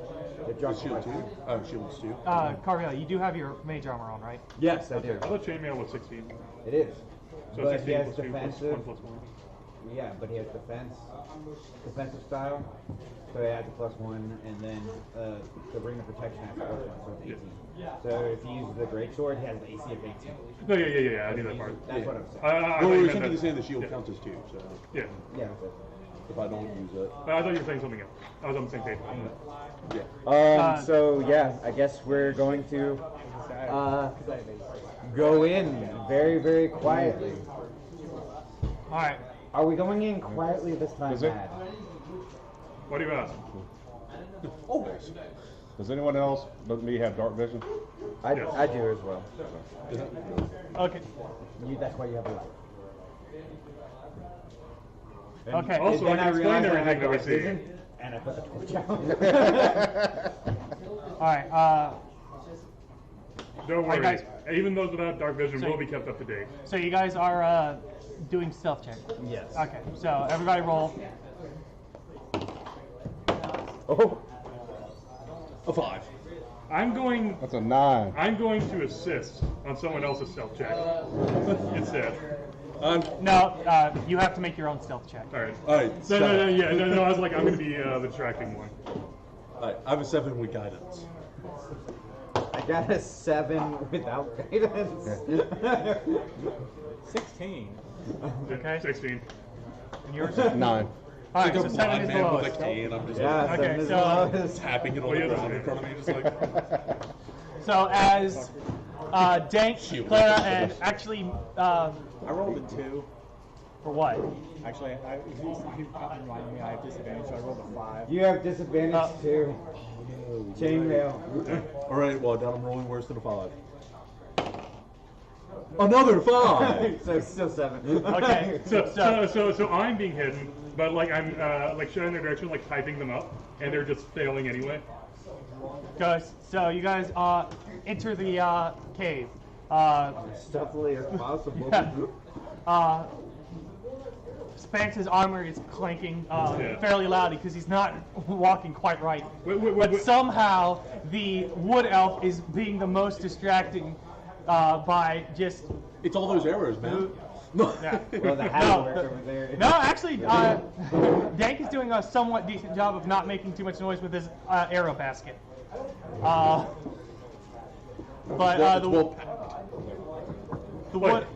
Speaker 4: The
Speaker 1: drops
Speaker 4: shield
Speaker 1: by
Speaker 4: too?
Speaker 1: 10.
Speaker 4: Oh, shields too.
Speaker 3: Carviel, you do have your mage armor on, right?
Speaker 1: Yes, I do.
Speaker 2: I thought chainmail was 16.
Speaker 1: It is.
Speaker 2: So
Speaker 1: But he
Speaker 2: 16
Speaker 1: has
Speaker 2: plus 2 plus
Speaker 1: defensive.
Speaker 2: 1 plus 1.
Speaker 1: Yeah, but he has defensive style. So he adds a +1, and then the ring of protection has a +1, so it's 18. So if you use the great sword, he has an AC of 18.
Speaker 2: No, yeah, I knew that part.
Speaker 1: That's what I'm saying.
Speaker 2: I
Speaker 4: Well,
Speaker 2: thought
Speaker 4: we
Speaker 2: you
Speaker 4: were
Speaker 2: meant
Speaker 4: simply
Speaker 2: that-
Speaker 4: saying the shield
Speaker 2: yeah.
Speaker 4: counts as 2, so
Speaker 2: Yeah.
Speaker 1: Yeah, that's it.
Speaker 4: if I don't use it,
Speaker 2: I thought you were saying something else. I was on the same page.
Speaker 4: yeah.
Speaker 1: So yeah, I guess we're going to go in very, very quietly.
Speaker 3: All right.
Speaker 1: Are we going in quietly this time,
Speaker 6: Is it?
Speaker 1: Matt?
Speaker 2: What do you ask?
Speaker 4: Always.
Speaker 6: Does anyone else but me have dark vision?
Speaker 1: I
Speaker 2: Yes.
Speaker 1: do as well.
Speaker 3: Okay.
Speaker 1: That's why you have a light. And
Speaker 3: Okay.
Speaker 2: Also,
Speaker 1: then
Speaker 2: I can explain
Speaker 1: realized I
Speaker 2: everything
Speaker 1: had
Speaker 2: that we
Speaker 1: dark
Speaker 2: see.
Speaker 1: vision, and I put the torch out.
Speaker 3: All right.
Speaker 2: Don't
Speaker 3: Alright,
Speaker 2: worry.
Speaker 3: guys.
Speaker 2: Even those without dark vision
Speaker 3: So-
Speaker 2: will be kept up to date.
Speaker 3: So you guys are doing stealth check.
Speaker 1: Yes.
Speaker 3: Okay. So everybody roll.
Speaker 1: Oh.
Speaker 4: A 5.
Speaker 2: I'm going
Speaker 6: That's a 9.
Speaker 2: to assist on someone else's stealth check instead.
Speaker 3: No, you have to make your own stealth check.
Speaker 2: All right.
Speaker 4: Alright,
Speaker 2: No. I was like, I'm going to be the distracting one.
Speaker 4: Alright, I have a 7 with guidance.
Speaker 1: I got a 7 without guidance.
Speaker 5: 16.
Speaker 3: Okay.
Speaker 2: 16.
Speaker 3: And yours?
Speaker 6: 9.
Speaker 3: All right.
Speaker 4: Like
Speaker 3: So
Speaker 4: a
Speaker 3: 7
Speaker 4: blind
Speaker 3: is the
Speaker 4: man with
Speaker 3: lowest.
Speaker 4: a cane. I'm just
Speaker 1: Yeah,
Speaker 4: like
Speaker 3: Okay,
Speaker 1: 7 is
Speaker 3: so-
Speaker 1: the lowest.
Speaker 4: tapping it on
Speaker 2: Well,
Speaker 4: the
Speaker 2: yeah,
Speaker 4: ground in front of me, just like.
Speaker 3: So as Dank,
Speaker 4: Shield.
Speaker 3: Clara, and actually
Speaker 5: I rolled a 2.
Speaker 3: for what?
Speaker 5: Actually, he reminded me I have disadvantage, so I rolled a 5.
Speaker 1: You have disadvantage too. Chainmail.
Speaker 4: Alright, well, now I'm rolling worse than a 5. Another 5!
Speaker 1: So it's still 7.
Speaker 3: Okay.
Speaker 2: So I'm being hidden, but like I'm like showing their direction, like typing them up, and they're just failing anyway.
Speaker 3: Goes. So you guys enter the cave.
Speaker 1: Stealthily as possible.
Speaker 3: Yeah. Spanx's armor is clanking fairly loudly because he's not walking quite right. But somehow the wood elf is being the most distracting by just.
Speaker 4: It's all those errors, man.
Speaker 3: Yeah.
Speaker 1: Well, the hat work over there.
Speaker 3: No, actually, Dank is doing a somewhat decent job of not making too much noise with his arrow basket. But the wood.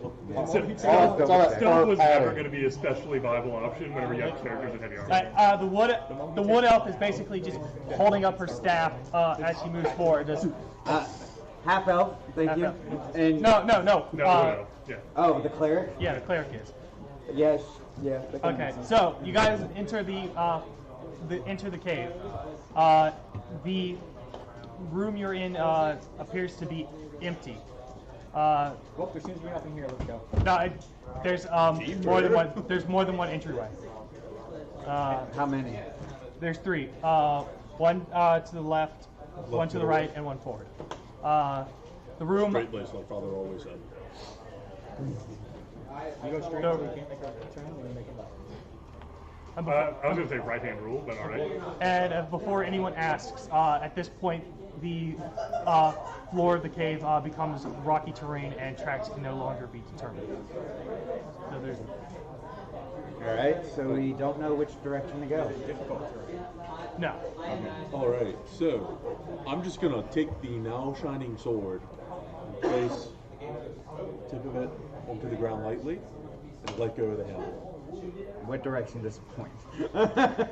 Speaker 2: Stealth
Speaker 6: It's all that fur
Speaker 2: was never
Speaker 6: pattern.
Speaker 2: going to be a especially viable option whenever you have characters with heavy armor.
Speaker 3: The wood elf is basically just holding up her staff as she moves forward. Just
Speaker 1: Half elf, thank
Speaker 3: half
Speaker 1: you.
Speaker 3: elf.
Speaker 1: And
Speaker 3: no.
Speaker 2: No, yeah.
Speaker 1: Oh, the cleric.
Speaker 3: Yeah, the cleric is.
Speaker 1: Yes. Yeah. that can
Speaker 3: Okay,
Speaker 1: make sense.
Speaker 3: so you guys enter the cave. The room you're in appears to be empty.
Speaker 5: Well, there seems to be nothing here. Let's go.
Speaker 3: No, there's more than one. There's more than one entryway.
Speaker 1: How many?
Speaker 3: There's 3. One to the left, one to the right, and one forward. The room.
Speaker 4: Straight laced, like Father always said.
Speaker 5: You go straight, so you can't make a turn, and then make a left.
Speaker 2: I was going to say right-hand rule, but all right.
Speaker 3: And before anyone asks, at this point, the floor of the cave becomes rocky terrain and tracks can no longer be determined. So there's
Speaker 1: All right. So we don't know which direction to go.
Speaker 3: no.
Speaker 4: Alright, so I'm just gonna take the now shining sword and place tip of it onto the ground lightly and let go of the handle.
Speaker 1: What direction does it point?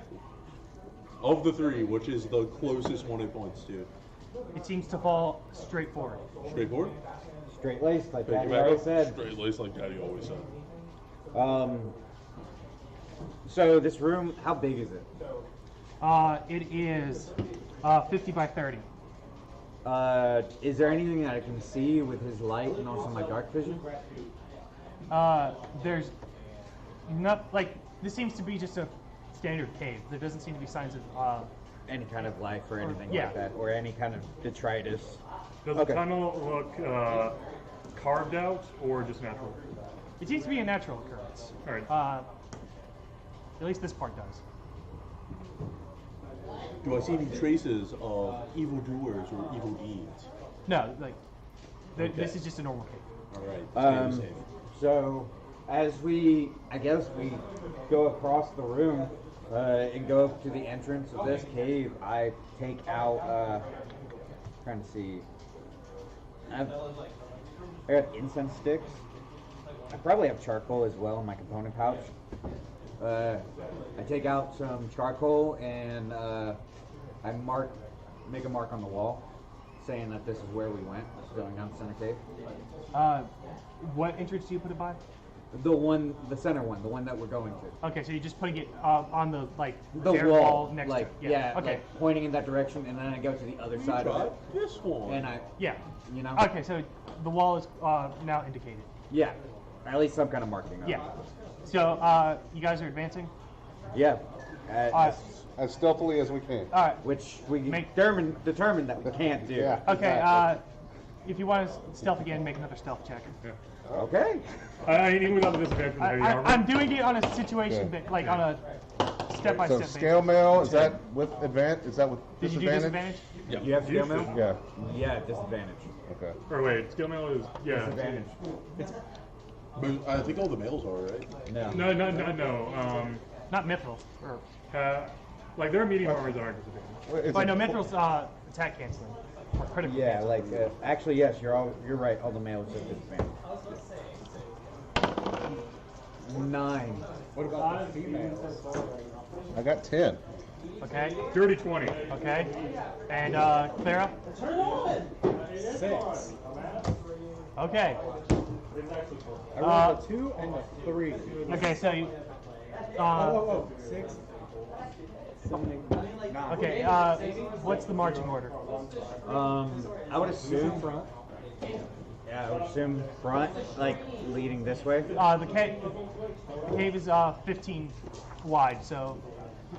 Speaker 4: Of the 3, which is the closest one it points to?
Speaker 3: It seems to fall straight forward.
Speaker 4: Straight forward?
Speaker 1: Straight laced, like
Speaker 4: Thank
Speaker 1: Daddy
Speaker 4: you,
Speaker 1: always
Speaker 4: Becca.
Speaker 1: said.
Speaker 4: Straight laced like Daddy always said.
Speaker 1: So this room, how big is it?
Speaker 3: It is 50 by 30.
Speaker 1: Is there anything that I can see with his light and also my dark vision?
Speaker 3: There's not like this seems to be just a standard cave. There doesn't seem to be signs of
Speaker 1: Any kind of life or anything
Speaker 3: yeah.
Speaker 1: like that, or any kind of detritus.
Speaker 2: Does
Speaker 1: Okay.
Speaker 2: the tunnel look carved out or just natural?
Speaker 3: It seems to be a natural occurrence.
Speaker 2: All right.
Speaker 3: At least this part does.
Speaker 4: Do I see any traces of evildoers or evil deeds?
Speaker 3: No, like this
Speaker 4: Okay.
Speaker 3: is just a normal cave.
Speaker 4: Alright, stay safe.
Speaker 1: So, as we go across the room and go up to the entrance of this cave, I take out, trying to see, I have incense sticks. I probably have charcoal as well in my component pouch. I take out some charcoal and I make a mark on the wall, saying that this is where we went, going down the center cave.
Speaker 3: What entrance do you put it by?
Speaker 1: the center one, the one that we're going to.
Speaker 3: Okay, so you're just putting it on the
Speaker 1: The
Speaker 3: bare
Speaker 1: wall,
Speaker 3: next
Speaker 1: like
Speaker 3: to it. Yeah. Okay.
Speaker 1: like pointing in that direction, and then I go to the other side of
Speaker 4: Try
Speaker 1: it,
Speaker 4: this one.
Speaker 1: and I,
Speaker 3: Yeah.
Speaker 1: you know,
Speaker 3: Okay, so the wall is now indicated.
Speaker 1: yeah, at least some kind of marking. on
Speaker 3: Yeah.
Speaker 1: it.
Speaker 3: So you guys are advancing.
Speaker 1: Yeah.
Speaker 3: Alright.
Speaker 6: As stealthily as we can.
Speaker 3: All right.
Speaker 1: Which we
Speaker 3: Make-
Speaker 1: determined that we can't do.
Speaker 6: Yeah.
Speaker 3: Okay.
Speaker 6: Exactly.
Speaker 3: If you want to stealth again, make another stealth check.
Speaker 2: Yeah.
Speaker 1: Okay.
Speaker 2: Even without the disadvantage from the heavy armor.
Speaker 3: I'm doing it on a situation,
Speaker 6: Okay.
Speaker 3: like on a step by
Speaker 6: So
Speaker 3: step.
Speaker 6: scale mail, is that with advantage? Is that with
Speaker 3: Did you do
Speaker 6: disadvantage?
Speaker 3: disadvantage?
Speaker 1: You have skill mail?
Speaker 6: Yeah.
Speaker 1: Yeah, disadvantage.
Speaker 6: Okay.
Speaker 2: Or wait, skill mail is
Speaker 1: Disadvantage.
Speaker 4: But I think all the males are, right?
Speaker 1: No.
Speaker 2: No.
Speaker 3: Not mithril. Or,
Speaker 2: Like there are medium armors that aren't disadvantage.
Speaker 6: Is
Speaker 3: oh
Speaker 6: it
Speaker 3: no,
Speaker 6: full-
Speaker 3: mithril's attack canceling or critical.
Speaker 1: Yeah,
Speaker 3: canceling.
Speaker 1: like actually, yes, you're right. All the males have disadvantage. 9.
Speaker 5: What about the females?
Speaker 6: I got 10.
Speaker 3: Okay.
Speaker 2: Dirty 20.
Speaker 3: Okay. And Clara.
Speaker 5: 6.
Speaker 3: Okay.
Speaker 5: I rolled a 2 and a 3.
Speaker 3: Okay. So you.
Speaker 5: 6. 7, 8, 9.
Speaker 3: Okay. What's the marching order?
Speaker 1: I would assume
Speaker 5: Front.
Speaker 1: Yeah, I would assume front, like leading this way.
Speaker 3: The cave is 15 wide, so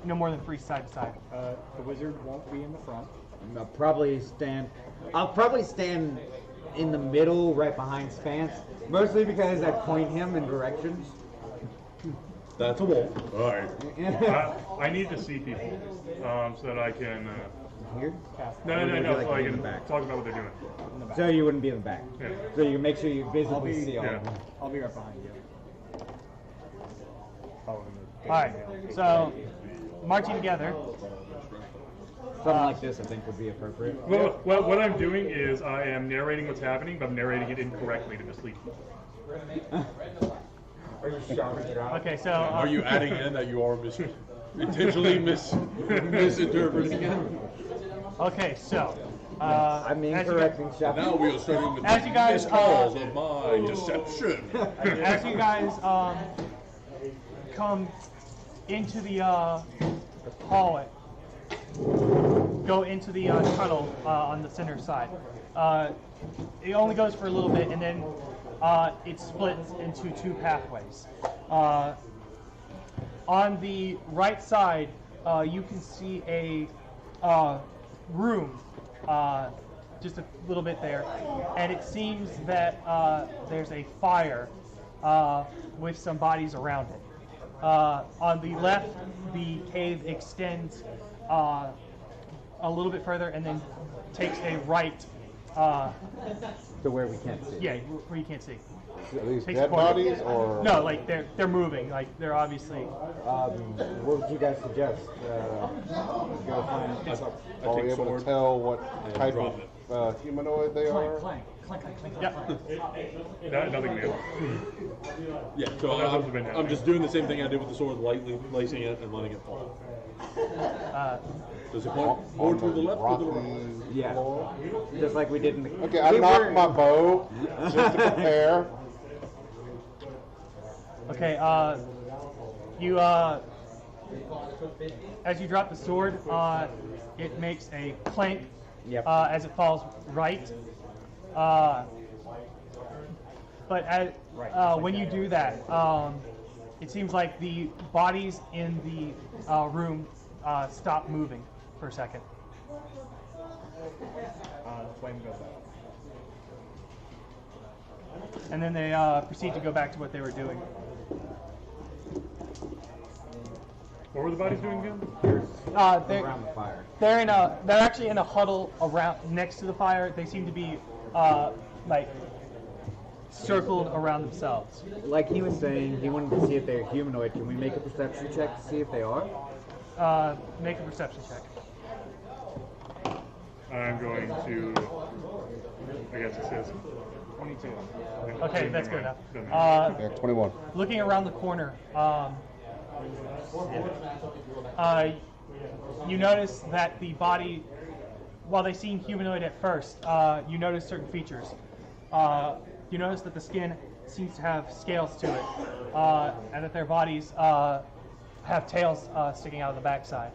Speaker 3: no more than 3 side to side.
Speaker 5: The wizard won't be in the front.
Speaker 1: I'll probably stand in the middle, right behind Spance, mostly because I point him in directions.
Speaker 4: That's a wall. All right.
Speaker 2: I need to see people so that I can.
Speaker 1: Here?
Speaker 2: No.
Speaker 1: Or would you like
Speaker 2: So
Speaker 1: to
Speaker 2: I
Speaker 1: be in
Speaker 2: can
Speaker 1: the back?
Speaker 2: talk about what they're doing.
Speaker 1: So you wouldn't be in the back.
Speaker 2: Yeah.
Speaker 1: So you make sure you visibly
Speaker 5: I'll be-
Speaker 1: see all
Speaker 2: Yeah.
Speaker 1: of them.
Speaker 5: I'll be right behind you. Following the-
Speaker 3: All right. So marching together.
Speaker 1: Something like this, I think, would be appropriate.
Speaker 2: Well, what I'm doing is I am narrating what's happening, but I'm narrating it incorrectly to mislead people.
Speaker 3: Okay. So.
Speaker 4: Are you adding in that you are intentionally misinterpreting it?
Speaker 3: Okay. So.
Speaker 1: I'm
Speaker 3: as you
Speaker 1: correcting stuff.
Speaker 4: Now we are starting with
Speaker 3: As
Speaker 4: the
Speaker 3: you guys,
Speaker 4: cause of my deception.
Speaker 3: As you guys come into the hallway, go into the tunnel on the center side. It only goes for a little bit, and then it splits into 2 pathways. On the right side, you can see a room. Just a little bit there, and it seems that there's a fire with some bodies around it. On the left, the cave extends a little bit further and then takes a right.
Speaker 1: To where we can't see.
Speaker 3: Yeah, where you can't see.
Speaker 6: Are these
Speaker 3: Takes
Speaker 6: dead
Speaker 3: a corner.
Speaker 6: bodies or?
Speaker 3: No, like they're moving. Like they're obviously.
Speaker 1: What would you guys suggest? Go find.
Speaker 6: Are we
Speaker 4: take
Speaker 6: able
Speaker 4: sword
Speaker 6: to tell what
Speaker 4: and
Speaker 6: type
Speaker 4: drop
Speaker 6: of humanoid they are?
Speaker 3: Yep.
Speaker 2: Nothing new.
Speaker 4: Yeah, so
Speaker 2: Well, those have been
Speaker 4: I'm just doing the same thing I did with the sword, lightly placing it and letting it fall. Does it point more to the left or the right?
Speaker 1: Yeah. Just like we did in the.
Speaker 6: Okay, I
Speaker 1: we
Speaker 6: knocked
Speaker 1: were-
Speaker 6: my bow just to prepare.
Speaker 3: Okay, you, as you drop the sword, it makes a clank
Speaker 1: Yep.
Speaker 3: as it falls right. But when you do that, it seems like the bodies in the room stop moving for a second.
Speaker 5: The flame goes out.
Speaker 3: And then they proceed to go back to what they were doing.
Speaker 2: What were the bodies doing again?
Speaker 3: They're,
Speaker 1: Around the fire.
Speaker 3: they're actually in a huddle around next to the fire. They seem to be like circled around themselves.
Speaker 1: Like he was saying, he wanted to see if they're humanoid. Can we make a perception check to see if they are?
Speaker 3: Make a perception check.
Speaker 2: I'm going to. I guess it says.
Speaker 5: 22.
Speaker 3: Okay, that's good enough.
Speaker 6: Yeah, 21.
Speaker 3: Looking around the corner, you notice that the body, while they seem humanoid at first, you notice certain features. You notice that the skin seems to have scales to it, and that their bodies have tails sticking out of the backside.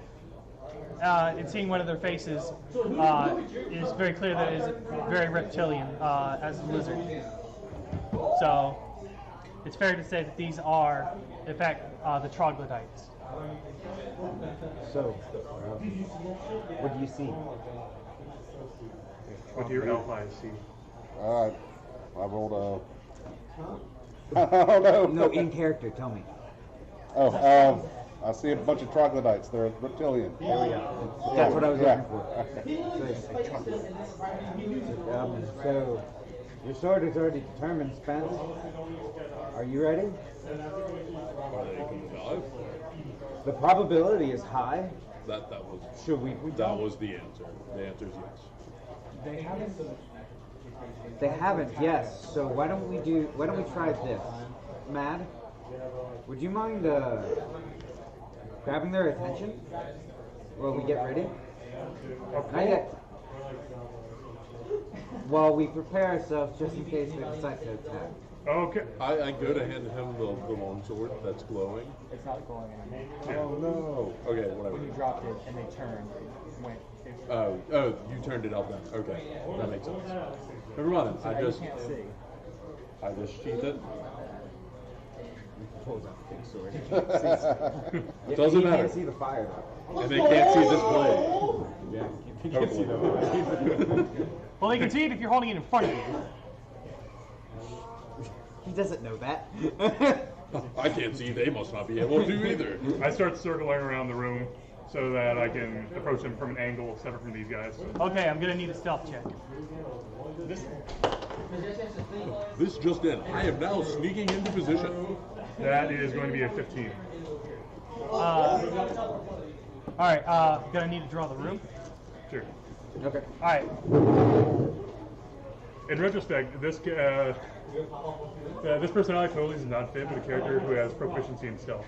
Speaker 3: And seeing one of their faces, it is very clear that it is very reptilian as a lizard. So it's fair to say that these are, in fact, the troglodytes.
Speaker 1: So, what do you see?
Speaker 2: What do your elf eyes see?
Speaker 6: I rolled a. I don't know.
Speaker 1: No, in character. Tell me.
Speaker 6: Oh, I see a bunch of troglodytes. They're reptilian.
Speaker 1: There we go. That's what I was
Speaker 6: Yeah.
Speaker 1: looking for. So, your sword is already determined, Spence. Are you ready?
Speaker 4: Are they gonna die?
Speaker 1: The probability is high.
Speaker 4: That was
Speaker 1: Should we?
Speaker 4: that was the answer. The answer is yes.
Speaker 1: They haven't. Yes. So why don't we try this? Mad, would you mind grabbing their attention while we get ready? Not yet. While we prepare ourselves just in case they decide to attack.
Speaker 2: Okay.
Speaker 4: I go to hand him the long sword that's glowing.
Speaker 5: It's not glowing anymore.
Speaker 4: Oh no. Okay, whatever.
Speaker 5: When you dropped it and they turned, it went.
Speaker 4: Oh, you turned it up then. Okay, that makes sense. Never mind.
Speaker 5: So
Speaker 4: I
Speaker 5: now
Speaker 4: just
Speaker 5: you can't see.
Speaker 4: sheathed it.
Speaker 1: Pulls out the big sword.
Speaker 4: Doesn't
Speaker 1: You
Speaker 4: matter.
Speaker 1: can't see the fire though.
Speaker 4: And they can't see this blade.
Speaker 1: Yeah, you can't see the fire.
Speaker 3: Well, they can see it if you're holding it in front of you.
Speaker 1: He doesn't know that.
Speaker 4: I can't see. They must not be able to either.
Speaker 2: I start circling around the room so that I can approach them from an angle separate from these guys.
Speaker 3: Okay, I'm gonna need a stealth check.
Speaker 4: This just in. I am now sneaking into position.
Speaker 2: That is going to be a 15.
Speaker 3: All right, gonna need to draw the room.
Speaker 2: Sure.
Speaker 1: Okay.
Speaker 3: All right.
Speaker 2: In retrospect, this personality totally does not fit with a character who has proficiency in stealth.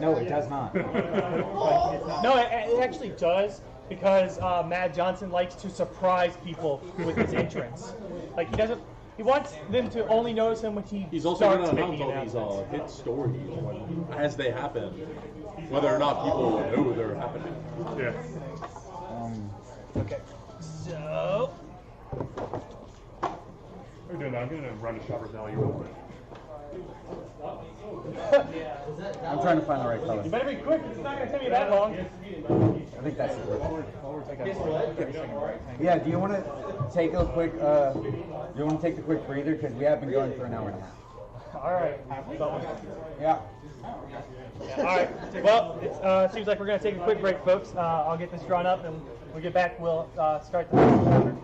Speaker 1: No, it does not.
Speaker 3: No, it actually does, because Matt Johnson likes to surprise people with his entrance. Like he wants them to only notice him when
Speaker 4: He's also going
Speaker 3: starts
Speaker 4: to
Speaker 3: making
Speaker 4: announce all these
Speaker 3: announcements.
Speaker 4: hit stories as they happen, whether or not people know they're happening.
Speaker 2: Yeah.
Speaker 3: Okay. So.
Speaker 2: We're doing that. I'm going to run to Shopper's Alley real quick.
Speaker 1: I'm trying to find the right color.
Speaker 3: You better be quick. It's not gonna take me that long.
Speaker 1: I think that's it. Yeah. Do you want to take a quick? Do you want to take the quick breather because we have been going for an hour and a half.
Speaker 3: All right.
Speaker 1: Yeah.
Speaker 3: All right. Well, it seems like we're gonna take a quick break, folks. I'll get this drawn up, and when we get back, we'll start the next order.